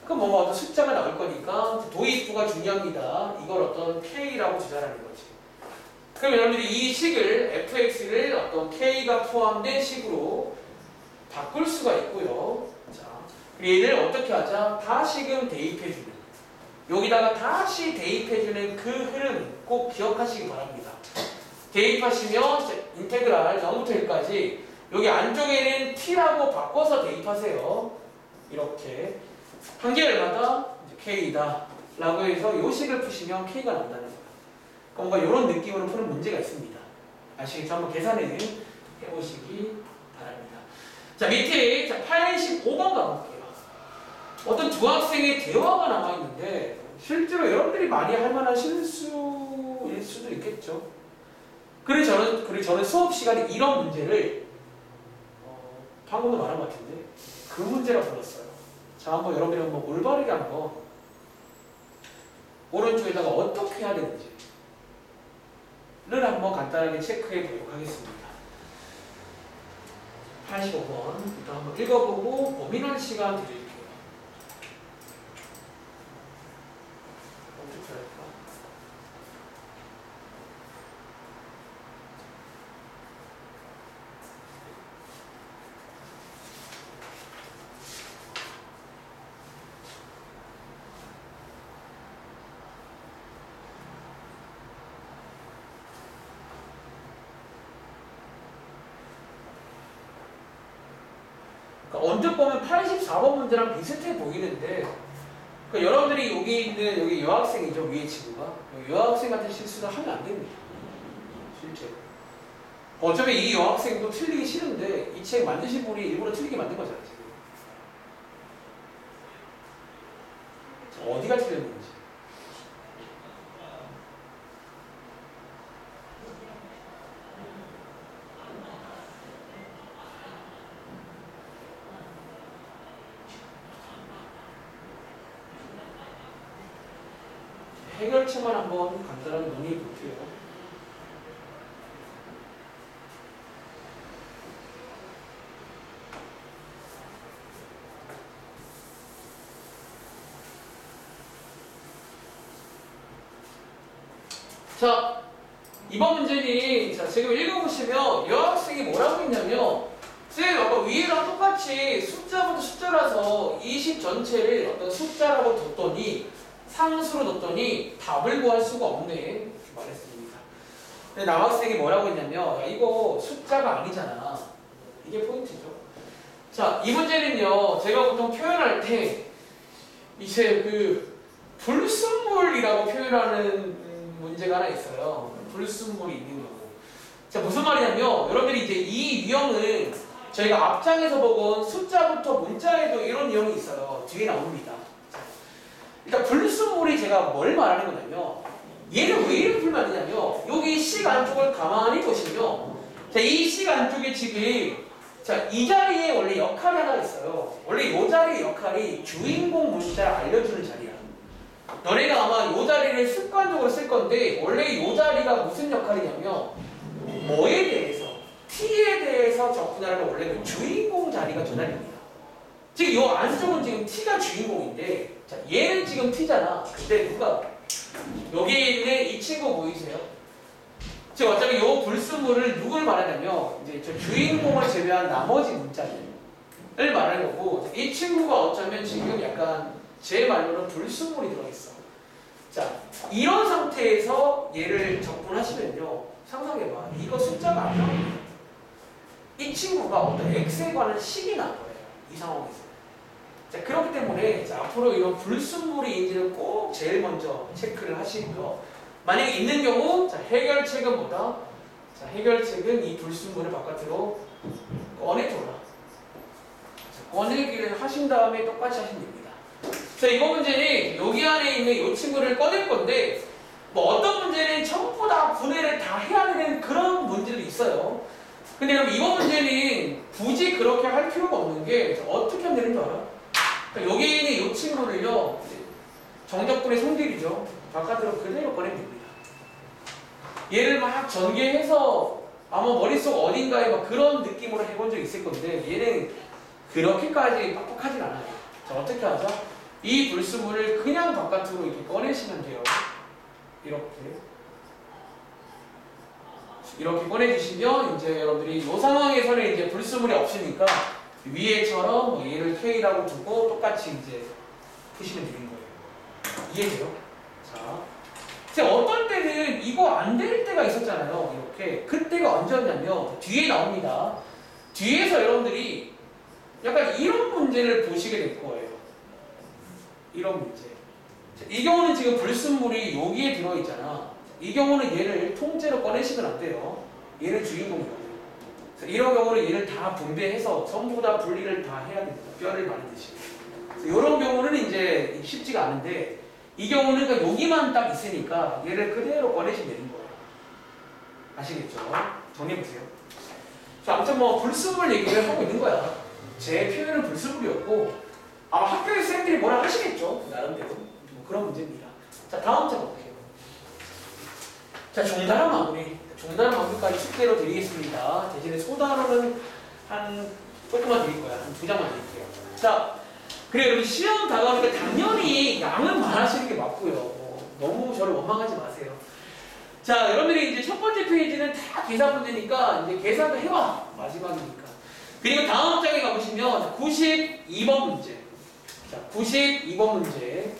그럼 뭔가 어떤 숫자가 나올 거니까 도입부가 중요합니다. 이걸 어떤 K라고 주자라는 거지. 그럼 여러분들이 이 식을 fx를 어떤 K가 포함된 식으로 바꿀 수가 있고요. 자, 그리고 얘를 어떻게 하자? 다시금 대입해주는. 여기다가 다시 대입해주는 그 흐름 꼭 기억하시기 바랍니다. 대입하시면 인테그랄 0부터 1까지 여기 안쪽에는 t라고 바꿔서 대입하세요. 이렇게. 한 개 얼마다? 이제 K이다. 라고 해서 요 식을 푸시면 K가 나온다는 거예요. 뭔가 이런 느낌으로 푸는 문제가 있습니다. 아시겠죠? 한번 계산을 해보시기 바랍니다. 자, 밑에 85번 가볼게요. 어떤 두 학생의 대화가 남아있는데 실제로 여러분들이 많이 할 만한 실수일 수도 있겠죠. 그래서 저는 수업 시간에 이런 문제를 방금도 말한 것 같은데 그 문제라 불렀어요. 자, 한번 여러분이 한번 올바르게 한번 오른쪽에다가 어떻게 해야 되는지를 한번 간단하게 체크해 보도록 하겠습니다. 85번 일단 한번 읽어보고 고민할 시간 드릴게요. 어떻게 할까? 언뜻 보면 84번 문제랑 비슷해 보이는데 여러분들이 여기 있는 여기 여학생이죠. 위에 친구가 여학생 같은 실수를 하면 안 됩니다. 실제로 어차피 이 여학생도 틀리기 싫은데 이 책 만드신 분이 일부러 틀리게 만든 거잖아요. 지금 어디가 틀렸는지 해결책만 한번 간단하게 논의해 볼게요. 자, 이번 문제는 자, 지금 읽어보시면 여학생이 뭐라고 했냐면 쌤, 아까 위에랑 똑같이 숫자부터 숫자라서 20 전체를 어떤 숫자라고 뒀더니 상수로 뒀더니 답을 구할 수가 없네 이렇게 말했습니다. 근데 남학생이 뭐라고 했냐면 야, 이거 숫자가 아니잖아. 이게 포인트죠. 자, 이 문제는요 제가 보통 표현할 때 이제 그 불순물이라고 표현하는 문제가 하나 있어요. 불순물이 있는 거고. 자, 무슨 말이냐면 여러분들이 이제 이 유형은 저희가 앞장에서 보건 숫자부터 문자에도 이런 유형이 있어요. 뒤에 나옵니다. 일단 불순물이 제가 뭘 말하는 거냐면 얘를 왜 이렇게 풀면 안 되냐면 여기 식 안쪽을 가만히 보시면 자, 이 식 안쪽에 지금 자, 이 자리에 원래 역할이 하나 있어요. 원래 이 자리의 역할이 주인공 문자를 알려주는 자리야. 너네가 아마 이 자리를 습관적으로 쓸 건데 원래 이 자리가 무슨 역할이냐면 뭐에 대해서 T에 대해서 접근하는 원래는 주인공 자리가 저 자리입니다. 지금 이 안쪽은 지금 T가 주인공인데 자, 얘는 지금 T잖아. 근데 누가 여기 있는 이 친구 보이세요? 지금 어차피 이 불순물을 누굴 말하냐면 이제 저 주인공을 제외한 나머지 문자를 말하는 거고 이 친구가 어쩌면 지금 약간 제 말로는 불순물이 들어있어. 자, 이런 상태에서 얘를 접근하시면요 상상해봐. 이거 숫자가 안 나옵니다. 이 친구가 어떤 X에 관한 식이 난 거예요. 이 상황에서. 자, 그렇기 때문에 자, 앞으로 이런 불순물이인지를 꼭 제일 먼저 체크를 하시고요. 만약에 있는 경우 자, 해결책은 뭐다? 자, 해결책은 이 불순물을 바깥으로 꺼내줘라. 자, 꺼내기를 하신 다음에 똑같이 하시면 됩니다. 자, 이번 문제는 여기 안에 있는 이 친구를 꺼낼 건데 뭐 어떤 문제는 전부 다 분해를 다 해야 되는 그런 문제도 있어요. 근데 여러분 이번 문제는 굳이 그렇게 할 필요가 없는 게 어떻게 하면 되는 줄 알아? 그러니까 여기 있는 이 친구를요 정적분의 성질이죠. 바깥으로 그대로 꺼내면 됩니다. 얘를 막 전개해서 아마 머릿속 어딘가에 막 그런 느낌으로 해본 적 있을 건데 얘는 그렇게까지 빡빡하진 않아요. 자, 어떻게 하죠? 이 불순물을 그냥 바깥으로 이렇게 꺼내시면 돼요. 이렇게 꺼내주시면 이제 여러분들이 이 상황에서는 이제 불순물이 없으니까 위에처럼 뭐 얘를 K라고 두고 똑같이 이제 푸시면 되는 거예요. 이해돼요? 자, 어떤 때는 이거 안 될 때가 있었잖아요. 이렇게 그때가 언제였냐면 뒤에 나옵니다. 뒤에서 여러분들이 약간 이런 문제를 보시게 될 거예요. 이런 문제. 자, 이 경우는 지금 불순물이 여기에 들어있잖아. 이 경우는 얘를 통째로 꺼내시면 안 돼요. 얘는 주인공이거든요. 이런 경우는 얘를 다 분배해서 전부 다 분리를 다 해야 됩니다. 뼈를 말리듯이. 이런 경우는 이제 쉽지가 않은데 이 경우는 그러니까 여기만 딱 있으니까 얘를 그대로 꺼내시면 되는 거예요. 아시겠죠? 정리해보세요. 자, 아무튼 뭐 불순물 얘기를 하고 있는 거야. 제 표현은 불순물이었고 아마 학교의 쌤들이 뭐라 하시겠죠? 나름대로. 뭐 그런 문제입니다. 자, 다음 장 볼게요. 자, 종단한 마무리. 종단한 마무리까지 숙제로 드리겠습니다. 대신에 소단어는 한 조금만 드릴 거야. 한 2장만 드릴게요. 자, 그래 여러분 시험 다가오니까 당연히 양은 많아지는 게 맞고요. 너무 저를 원망하지 마세요. 자, 여러분들이 이제 첫 번째 페이지는 다 계산 문제니까 이제 계산을 해봐. 마지막이니까. 그리고 다음 장에 가보시면 92번 문제. 자, 92번 문제.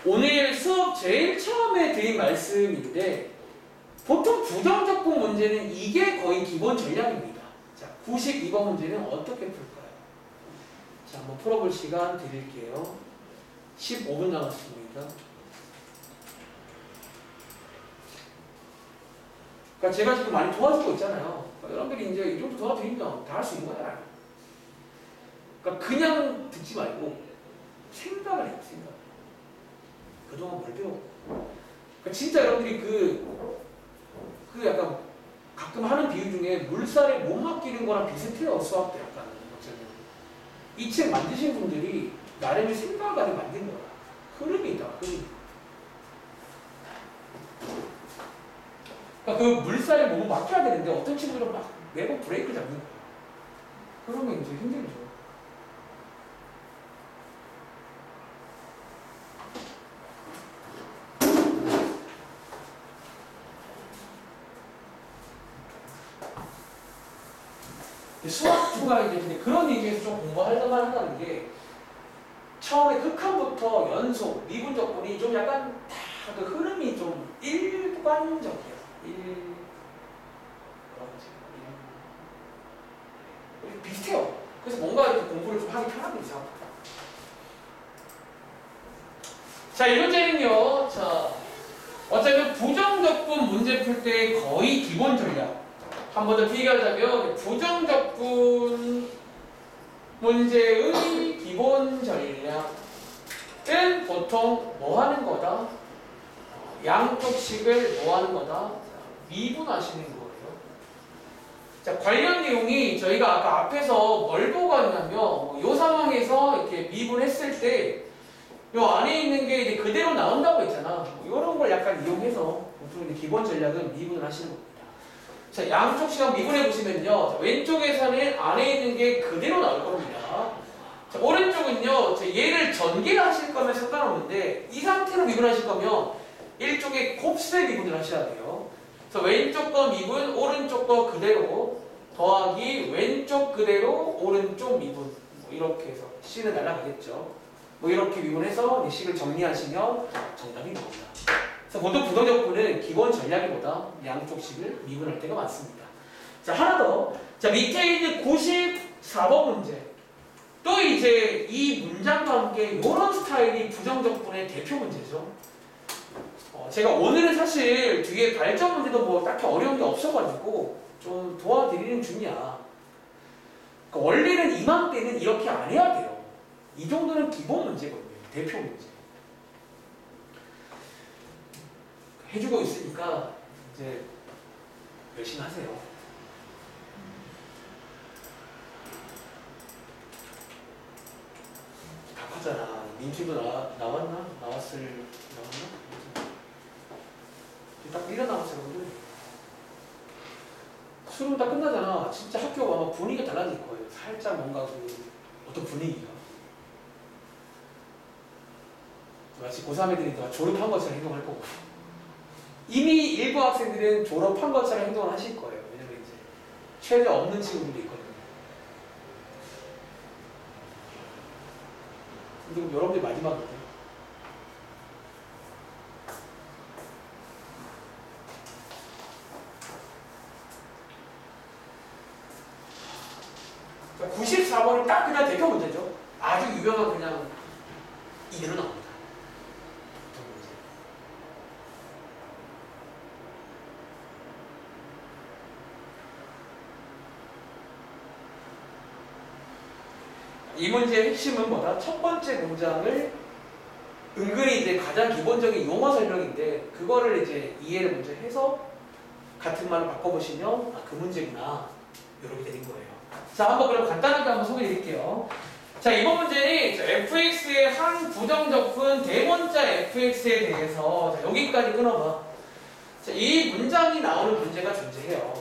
오늘 수업 제일 처음에 드린 말씀인데 보통 부정적분 문제는 이게 거의 기본 전략입니다. 자, 92번 문제는 어떻게 풀까요? 자, 한번 풀어볼 시간 드릴게요. 15분 남았습니다. 그러니까 제가 지금 많이 도와주고 있잖아요. 그러니까 여러분들이 이제 이 정도 도와드리면 다 할 수 있는 거잖아요. 그러니까 그냥 듣지 말고 생각을 해요. 생각. 그동안 뭘 배웠고. 그러니까 진짜 여러분들이 그 약간 가끔 하는 비유 중에 물살에 못 맡기는 거랑 비슷해요. 수학 때 약간. 이 책 만드신 분들이 나름의 생각을 가지고 만든 거야. 흐름이 있다. 흐름이. 그러니까 그 물살에 몸을 맡겨야 되는데 어떤 친구들은 막 매번 브레이크 잡는 거야. 그러면 이제 힘들죠. 수학부가 이제 근데 그런 의미에서 좀 공부하려만 한다는 게 처음에 극한부터 연속, 미분적분이 좀 약간 다 그 흐름이 좀 일관적이야. 비슷해요. 그래서 뭔가 이렇게 공부를 좀 하기 편합니다. 생각보다. 자, 이 문제는요. 자, 어차피 부정적분 문제 풀 때 거의 기본 전략. 한 번 더 비교하자면 부정적분 문제의 기본 전략은 보통 뭐 하는 거다? 양쪽식을 뭐 하는 거다? 미분하시는 거예요. 자, 관련 내용이 저희가 아까 앞에서 뭘 보고 왔냐면 이 상황에서 이렇게 미분했을 때 이 안에 있는 게 이제 그대로 나온다고 했잖아. 이런 걸 약간 이용해서 보통 기본 전략은 미분을 하시는 겁니다. 자, 양쪽 시간 미분해 보시면요. 자, 왼쪽에서는 안에 있는 게 그대로 나올 겁니다. 자, 오른쪽은요. 자, 얘를 전개를 하실 거면 상관없는데 이 상태로 미분하실 거면 일종의 곱슬 미분을 하셔야 돼요. 그래서 왼쪽 거 미분, 오른쪽 거 그대로 더하기 왼쪽 그대로 오른쪽 미분 뭐 이렇게 해서 C는 날아가겠죠. 뭐 이렇게 미분해서 식을 정리하시면 정답이 나옵니다. 그래서 보통 부정적분은 기본 전략이보다 양쪽 식을 미분할 때가 많습니다. 자, 하나 더. 자, 밑에 있는 94번 문제. 또 이제 이 문장과 함께 이런 스타일이 부정적분의 대표 문제죠. 제가 오늘은 사실 뒤에 발전 문제도 뭐 딱히 어려운 게 없어가지고 좀 도와드리는 중이야. 그러니까 원래는 이맘때는 이렇게 안 해야 돼요. 이 정도는 기본 문제거든요. 대표 문제. 해주고 있으니까 이제 열심히 하세요. 답하잖아. 민주도 나왔나? 나왔나? 딱 1년 남았어요. 수능 다 끝나잖아. 진짜 학교가 아마 분위기가 달라질 거예요. 살짝 뭔가 그 어떤 분위기가. 마치 고3 애들이 졸업한 것처럼 행동할 거고. 이미 일부 학생들은 졸업한 것처럼 행동을 하실 거예요. 왜냐면 이제 최대 없는 친구들도 있거든요. 근데 여러분들 마지막이에요. 자, 94번은 딱 그냥 대표 문제죠. 아주 유명한 그냥 이대로 나옵니다. 보통 문제. 이 문제의 핵심은 뭐다? 첫 번째 문장을 은근히 이제 가장 기본적인 용어 설명인데 그거를 이제 이해를 먼저 해서 같은 말을 바꿔보시면 아, 그 문제구나 이렇게 되는 거예요. 자, 한번 그럼 간단하게 한번 소개해 드릴게요. 자, 이번 문제는 fx의 한 부정적분 대문자 fx에 대해서 자, 여기까지 끊어봐. 자, 이 문장이 나오는 문제가 존재해요.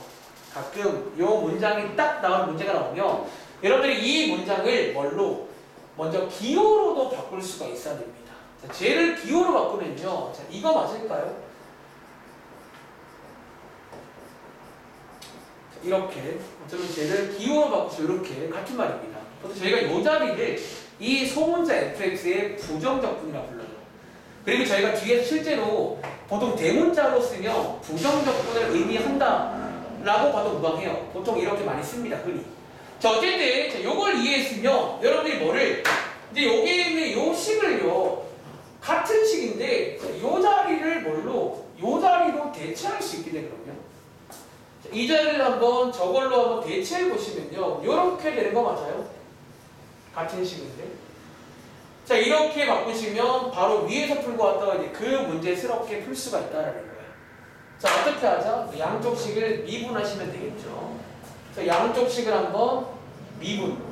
가끔 이 문장이 딱 나오는 문제가 나오면 여러분들이 이 문장을 뭘로? 먼저 기호로도 바꿀 수가 있어야 됩니다. 자, 쟤를 기호로 바꾸면요. 자, 이거 맞을까요? 자, 이렇게. 어쩌면 쟤를 기호로 바꾸서 이렇게 같은 말입니다. 보통 저희가 이 자리를 이 소문자 fx의 부정적분이라고 불러요. 그리고 저희가 뒤에서 실제로 보통 대문자로 쓰면 부정적분을 의미한다 라고 봐도 무방해요. 보통 이렇게 많이 씁니다. 흔히. 자, 어쨌든 요걸 이해했으면 여러분들이 뭐를 이제 여기에 있는 요 식을요 같은 식인데 요 자리를 뭘로 요 자리로 대체할 수 있게 되거든요. 자, 이 자리를 한번 저걸로 한번 대체해 보시면요 요렇게 되는 거 맞아요? 같은 식인데 자 이렇게 바꾸시면 바로 위에서 풀고 왔다가 이제 그 문제스럽게 풀 수가 있다라는 거예요. 자 어떻게 하자? 양쪽 식을 미분하시면 되겠죠. 자, 양쪽 식을 한번 미분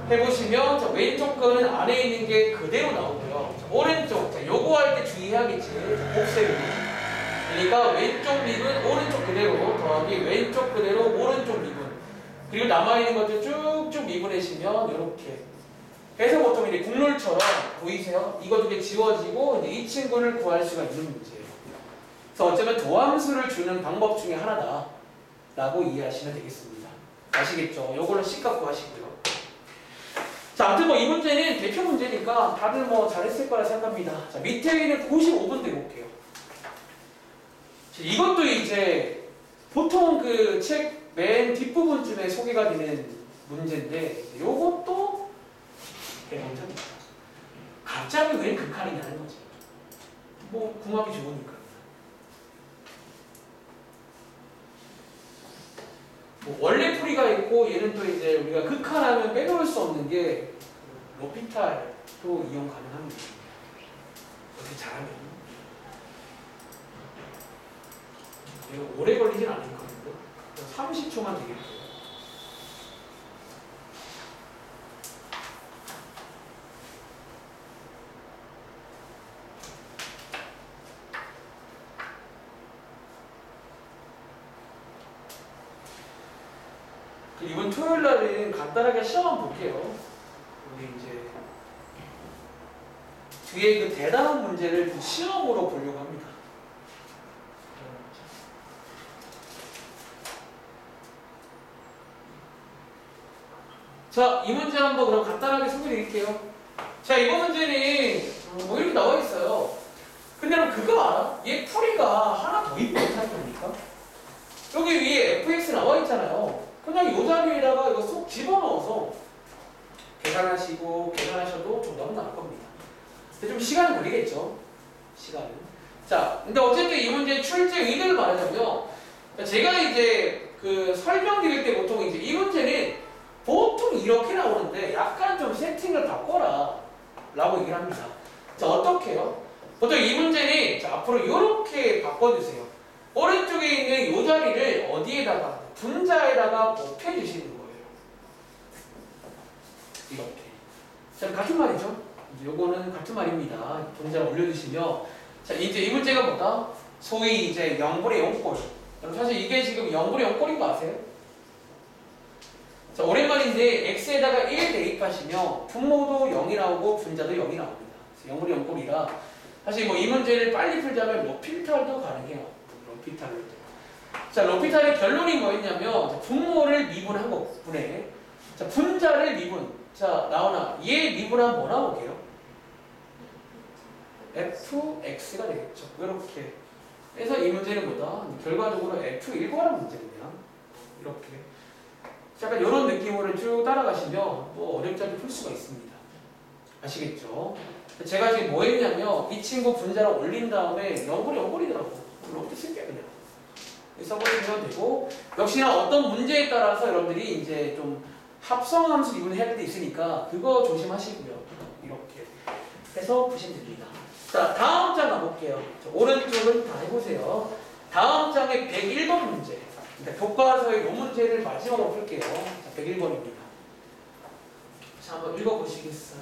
해보시면 자, 왼쪽 거는 안에 있는 게 그대로 나오고요. 자, 오른쪽, 자, 요거 할 때 주의해야겠지. 곱셈 미분. 그러니까 왼쪽 미분, 오른쪽 그대로 더하기 왼쪽 그대로 오른쪽 미분. 그리고 남아있는 것들 쭉쭉 미분해시면 이렇게 해서 보통 이제 국룰처럼 보이세요? 이거 두 개 지워지고 이제 이 친구를 구할 수가 있는 문제예요. 그래서 어쩌면 도함수를 주는 방법 중에 하나다 라고 이해하시면 되겠습니다. 아시겠죠? 요걸로 C값 구하시고요. 자, 아무튼 뭐 이 문제는 대표 문제니까 다들 뭐 잘했을 거라 생각합니다. 자, 밑에 있는 95번 내볼게요. 이것도 이제 보통 그 책 맨 뒷부분쯤에 소개가 되는 문제인데 요것도 대문제입니다. 갑자기 왜 극한이냐는 거지. 뭐 궁합이 좋으니까. 뭐 원래 풀이가 있고 얘는 또 이제 우리가 극한하면 빼놓을 수 없는 게 로피탈도 이용 가능합니다. 어떻게 잘하면 이거 오래 걸리진 않을 거예요. 30초만 되겠고요. 이번 토요일 날은 간단하게 시험 한번 볼게요. 우리 이제 뒤에 그 대단한 문제를 시험으로 보려고 합니다. 자, 이 문제 한번 그럼 간단하게 소개해 드릴게요. 자, 이번 문제는 뭐 이렇게 나와 있어요. 근데 그럼 그거 알아? 얘 풀이가 하나 더 있고 못할 겁니까? 여기 위에 fx 나와 있잖아요. 그냥 이 자리에다가 이거 쏙 집어넣어서 계산하시고 계산하셔도 정답은 나올 겁니다. 근데 좀 시간이 걸리겠죠? 시간은. 자, 근데 어쨌든 이 문제의 출제 의도를 말하자면 제가 이제 그 설명드릴 때 보통 이제 이 문제는 보통 이렇게 나오는데 약간 좀 세팅을 바꿔라 라고 얘기를 합니다. 자, 어떻게 해요? 보통 이 문제는 자, 앞으로 이렇게 바꿔주세요. 오른쪽에 있는 이 자리를 어디에다가 분자에다가 곱해주시는 거예요. 이렇게. 자, 같은 말이죠. 요거는 같은 말입니다. 분자를 올려주시면 자, 이제 이 문제가 뭐다? 소위 이제 0분의 0꼴. 사실 이게 지금 0분의 0꼴인 거 아세요? 자, 오랜만인데 x에다가 1 대입하시면 분모도 0이 나오고 분자도 0이 나옵니다. 0분의 0꼴이라 사실 뭐 이 문제를 빨리 풀자면 로피탈도 가능해요. 로피탈로. 자, 로피탈의 결론이 뭐였냐면 분모를 미분한 것분에 자, 분자를 미분. 자, 나오나 얘 미분하면 뭐 나오게요? fx가 되겠죠. 이렇게. 그래서 이 문제는 뭐다? 결과적으로 f1 구하는 문제입니다. 이렇게. 약간 이런 느낌으로 쭉 따라가시면 뭐 어렵지 않게 풀 수가 있습니다. 아시겠죠? 제가 지금 뭐 했냐면 이 친구 분자를 올린 다음에 영골이더라고. 이렇게 쓸게요 그냥. 써버리면 되고 역시나 어떤 문제에 따라서 여러분들이 이제 좀 합성함수 미분해야 될 때 있으니까 그거 조심하시고요. 이렇게 해서 보시면 됩니다. 자, 다음 장 가볼게요. 자, 오른쪽은 다 해보세요. 다음 장의 101번 문제. 그러니까 교과서의 이 문제를 마지막으로 풀게요. 자, 101번입니다. 자, 한번 읽어보시겠어요?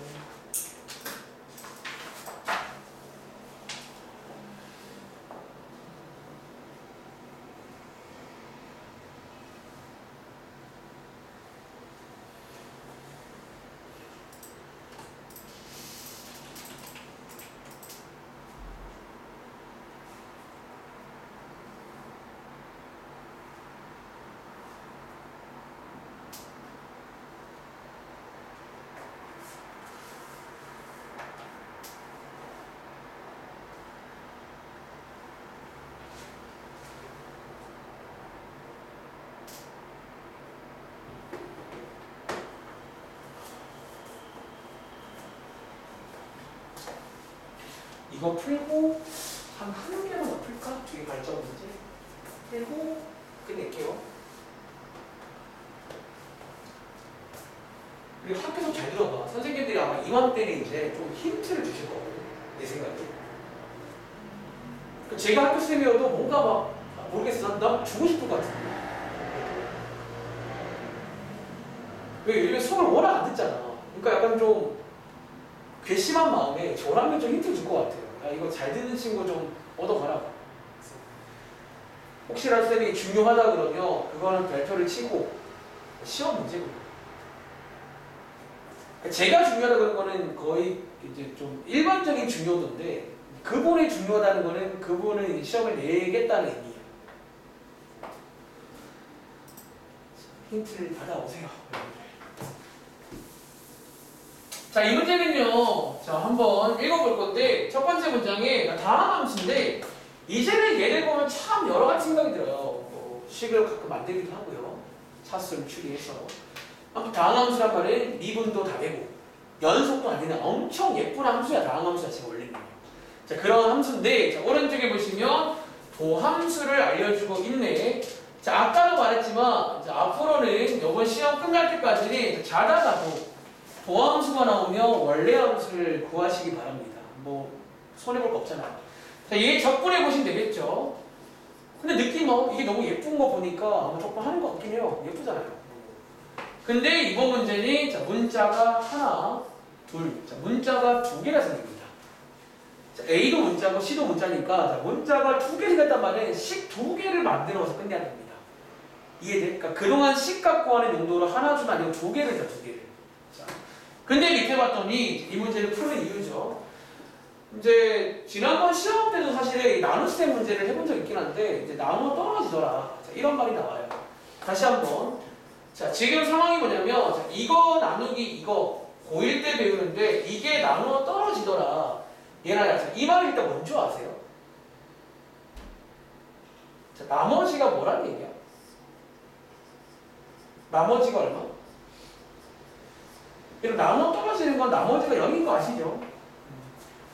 이거 풀고 한 개만 더 풀까? 뒤에 발전 문제 풀고 끝낼게요. 그리고 학교에서 잘 들어봐. 선생님들이 아마 이맘때는 이제 좀 힌트를 주실 거거든요. 내 생각에. 제가 학교 쌤이어도 뭔가 막 모르겠어. 나 주고 싶을 것 같은데. 왜 요즘에 수업을 워낙 안 듣잖아. 그러니까 약간 좀 괘씸한 마음에 저라면 좀 힌트 줄 것 같아요. 야, 이거 잘 듣는 친구 좀 얻어가라. 혹시라도 쌤이 중요하다 그러면 그거는 별표를 치고 시험 문제고요. 제가 중요하다 그런 거는 거의 이제 좀 일반적인 중요도인데 그분이 중요하다는 거는 그분은 시험을 내겠다는 의미예요. 힌트를 받아오세요. 자, 이 문제는요. 자, 한번 읽어볼 건데 첫 번째 문장에 다항 함수인데 이제는 얘를 보면 참 여러 가지 생각이 들어요. 뭐 식을 가끔 만들기도 하고요. 차수를 추리해서. 아무튼 다항 함수란 말은 미분도 다 되고 연속도 안 되는 엄청 예쁜 함수야. 다항 함수 자체가 원래는. 자, 그런 함수인데 자, 오른쪽에 보시면 도함수를 알려주고 있네. 자, 아까도 말했지만 자, 앞으로는 이번 시험 끝날 때까지는 자다가도 도함수가 나오면 원래 함수를 구하시기 바랍니다. 뭐 손해볼 거 없잖아요. 자, 얘 적분해 보시면 되겠죠. 근데 느낌 이게 너무 예쁜 거 보니까 적분하는 것 같긴 해요. 예쁘잖아요. 근데 이번 문제는 자, 문자가 하나, 둘, 자, 문자가 두 개가 생깁니다. 자, A도 문자고 C도 문자니까 자, 문자가 두 개를 갖단 말은 식 두 개를 만들어서 끝내야 됩니다. 이해돼? 그러니까 그동안 식 갖고 하는 용도로 하나 좀 아니고 두 개를 두 개를. 자, 근데 밑에 봤더니 이 문제를 푸는 이유죠. 이제 지난번 시험 때도 사실 나눗셈 문제를 해본 적 있긴 한데 이제 나누어 떨어지더라. 자, 이런 말이 나와요. 다시 한번. 자, 지금 상황이 뭐냐면 자, 이거 나누기 이거 고1 때 배우는데 이게 나누어 떨어지더라. 얘나야. 자, 이 말을 일단 먼저 아세요? 자, 나머지가 뭐라는 얘기야? 나머지가 얼마? 그리고 나누어 떨어지는 건 나머지가 0인 거 아시죠?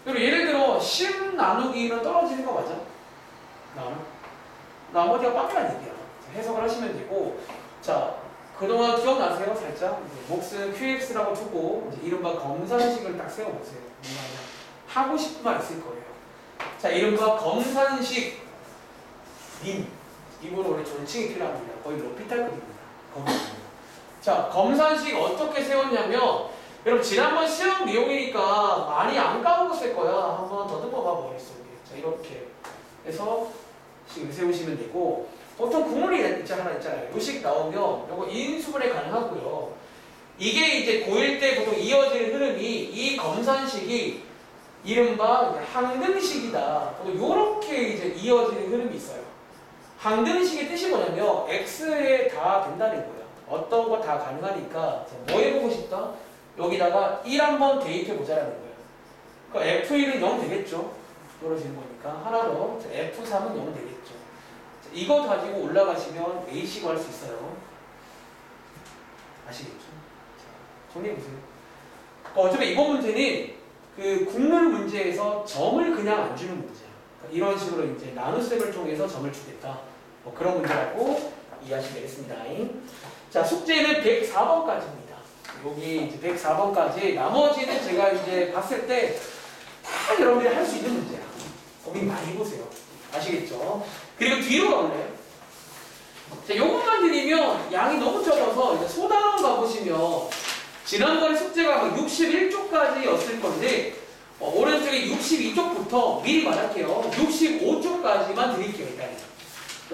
그리고 예를 들어 10 나누기는 떨어지는 거 맞아? 나머지가 빵이라는 얘기야. 자, 해석을 하시면 되고 자, 그동안 기억나세요? 살짝 몫은 QX라고 두고 이제 이른바 검산식을 딱 세워보세요. 하고 싶은 말 있을 거예요. 자, 이른바 검산식 님 이분 원래 존칭이 필요합니다. 거의 로피탈급입니다. 자, 검산식 어떻게 세웠냐면 여러분 지난번 시험 내용이니까 많이 안 까먹었을 거야. 한번 더듬어 봐 머릿속에. 자, 이렇게 해서 식을 세우시면 되고 보통 구문이 하나 있잖아요. 요식 나오면 요거 인수분해 가능하고요. 이게 이제 고1 때 보통 이어지는 흐름이 이 검산식이 이른바 항등식이다. 보통 요렇게 이제 이어지는 흐름이 있어요. 항등식의 뜻이 뭐냐면 x에 다 된다는 거예요. 어떤 거 다 가능하니까 뭐 해보고 싶다? 여기다가 1 한번 대입해 보자라는 거예요. 그러니까 F1은 0 되겠죠. 떨어지는 거니까 하나 더 F3은 0 되겠죠. 이거 가지고 올라가시면 A식 할 수 있어요. 아시겠죠? 자, 정리해보세요. 어차피 이번 문제는 그 국룰 문제에서 점을 그냥 안 주는 문제야. 그러니까 이런 식으로 이제 나눗셈을 통해서 점을 주겠다. 뭐 그런 문제라고 이해하시면 되겠습니다. 자, 숙제는 104번까지입니다. 여기 이제 104번까지. 나머지는 제가 이제 봤을 때 다 여러분들이 할 수 있는 문제야. 고민 많이 해보세요. 아시겠죠? 그리고 뒤로 가볼래요? 자, 요것만 드리면 양이 너무 적어서 이제 소단원 가보시면 지난번에 숙제가 61쪽까지였을 건데 오른쪽에 62쪽부터 미리 말할게요. 65쪽까지만 드릴게요. 일단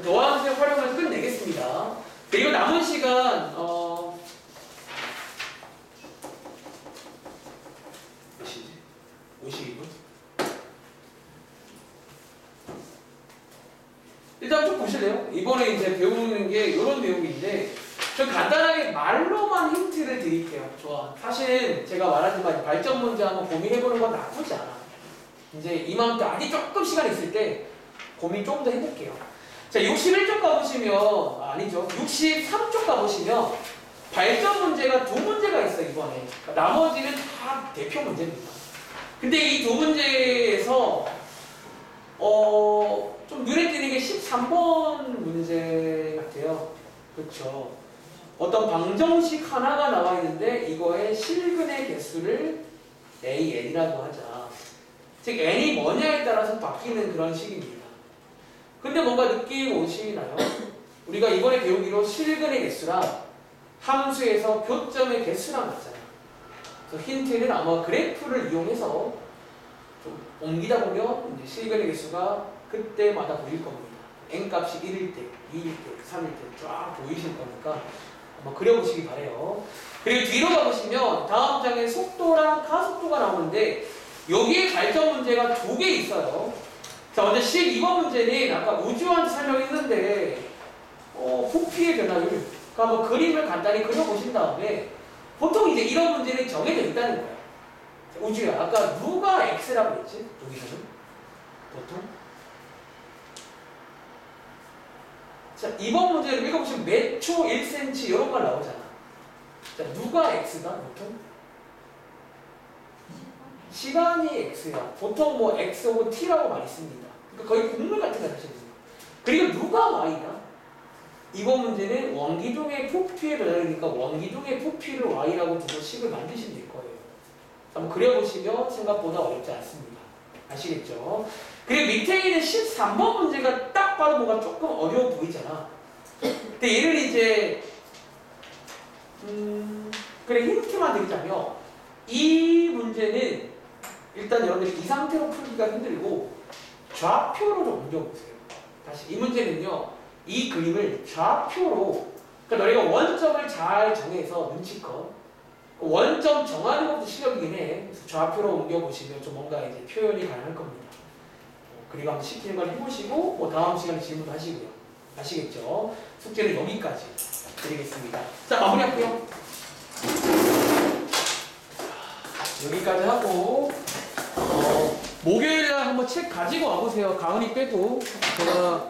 노함수 활용해서 끝내겠습니다. 그리고 남은 시간 몇 시지? 52분? 일단 좀 보실래요? 이번에 이제 배우는 게 이런 내용인데 좀 간단하게 말로만 힌트를 드릴게요. 좋아. 사실 제가 말하지만 발전 문제 한번 고민해보는 건 나쁘지 않아. 이제 이맘때 아직 조금 시간 있을 때 고민 조금 더 해볼게요. 자, 61쪽 가보시면 아니죠. 63쪽 가보시면 발전 문제가 두 문제가 있어요. 이번에. 그러니까 나머지는 다 대표 문제입니다. 근데 이 두 문제에서 좀 눈에 띄는 게 13번 문제 같아요. 그렇죠. 어떤 방정식 하나가 나와 있는데 이거의 실근의 개수를 AN이라고 하자. 즉 n이 뭐냐에 따라서 바뀌는 그런 식입니다. 근데 뭔가 느낌 오시나요? 우리가 이번에 배우기로 실근의 개수랑 함수에서 교점의 개수랑 같잖아요. 그래서 힌트는 아마 그래프를 이용해서 좀 옮기다 보면 이제 실근의 개수가 그때마다 보일 겁니다. n값이 1일 때, 2일 때, 3일 때 쫙 보이실 거니까 한번 그려보시기 바래요. 그리고 뒤로 가보시면 다음 장에 속도랑 가속도가 나오는데 여기에 발전 문제가 두 개 있어요. 자, 먼저 12번 문제는 아까 우주한테 설명했는데 부피의 변화율 한번 그림을 간단히 그려보신 다음에 보통 이제 이런 문제는 정해져 있다는 거야. 우주야, 아까 누가 x라고 했지? 여기서는 보통 자, 이번 문제를 읽어보시면 몇 초 1cm 이런 말 나오잖아. 자, 누가 x가 보통? 시간이 x야. 보통 뭐 x 혹은 t라고 많이 씁니다. 그러니까 거의 국물 같은 거 하시는 거예요. 그리고 누가 y다? 이번 문제는 원기둥의 부피의 변화니까 원기둥의 부피를 y라고 두고 식을 만드시면 될 거예요. 한번 그려보시면 생각보다 어렵지 않습니다. 아시겠죠? 그리고 밑에 있는 13번 문제가 딱 봐도 뭔가 조금 어려워 보이잖아. 근데 얘를 이제 그래 힌트만 드리자면 이 문제는 일단 여러분들이 이 상태로 풀기가 힘들고 좌표로 좀 옮겨보세요. 다시 이 문제는요. 이 그림을 좌표로 그러니까 너희가 원점을 잘 정해서 눈치껏 원점 정하는 것도 실력이긴 해. 그래서 좌표로 옮겨보시면 좀 뭔가 이제 표현이 가능할 겁니다. 그리고 한번 시키는 걸 해보시고 뭐 다음 시간에 질문도 하시고요. 아시겠죠? 숙제는 여기까지 드리겠습니다. 자, 마무리할게요. 여기까지 하고 목요일날 한번 책 가지고 와보세요. 가은이 빼고 제가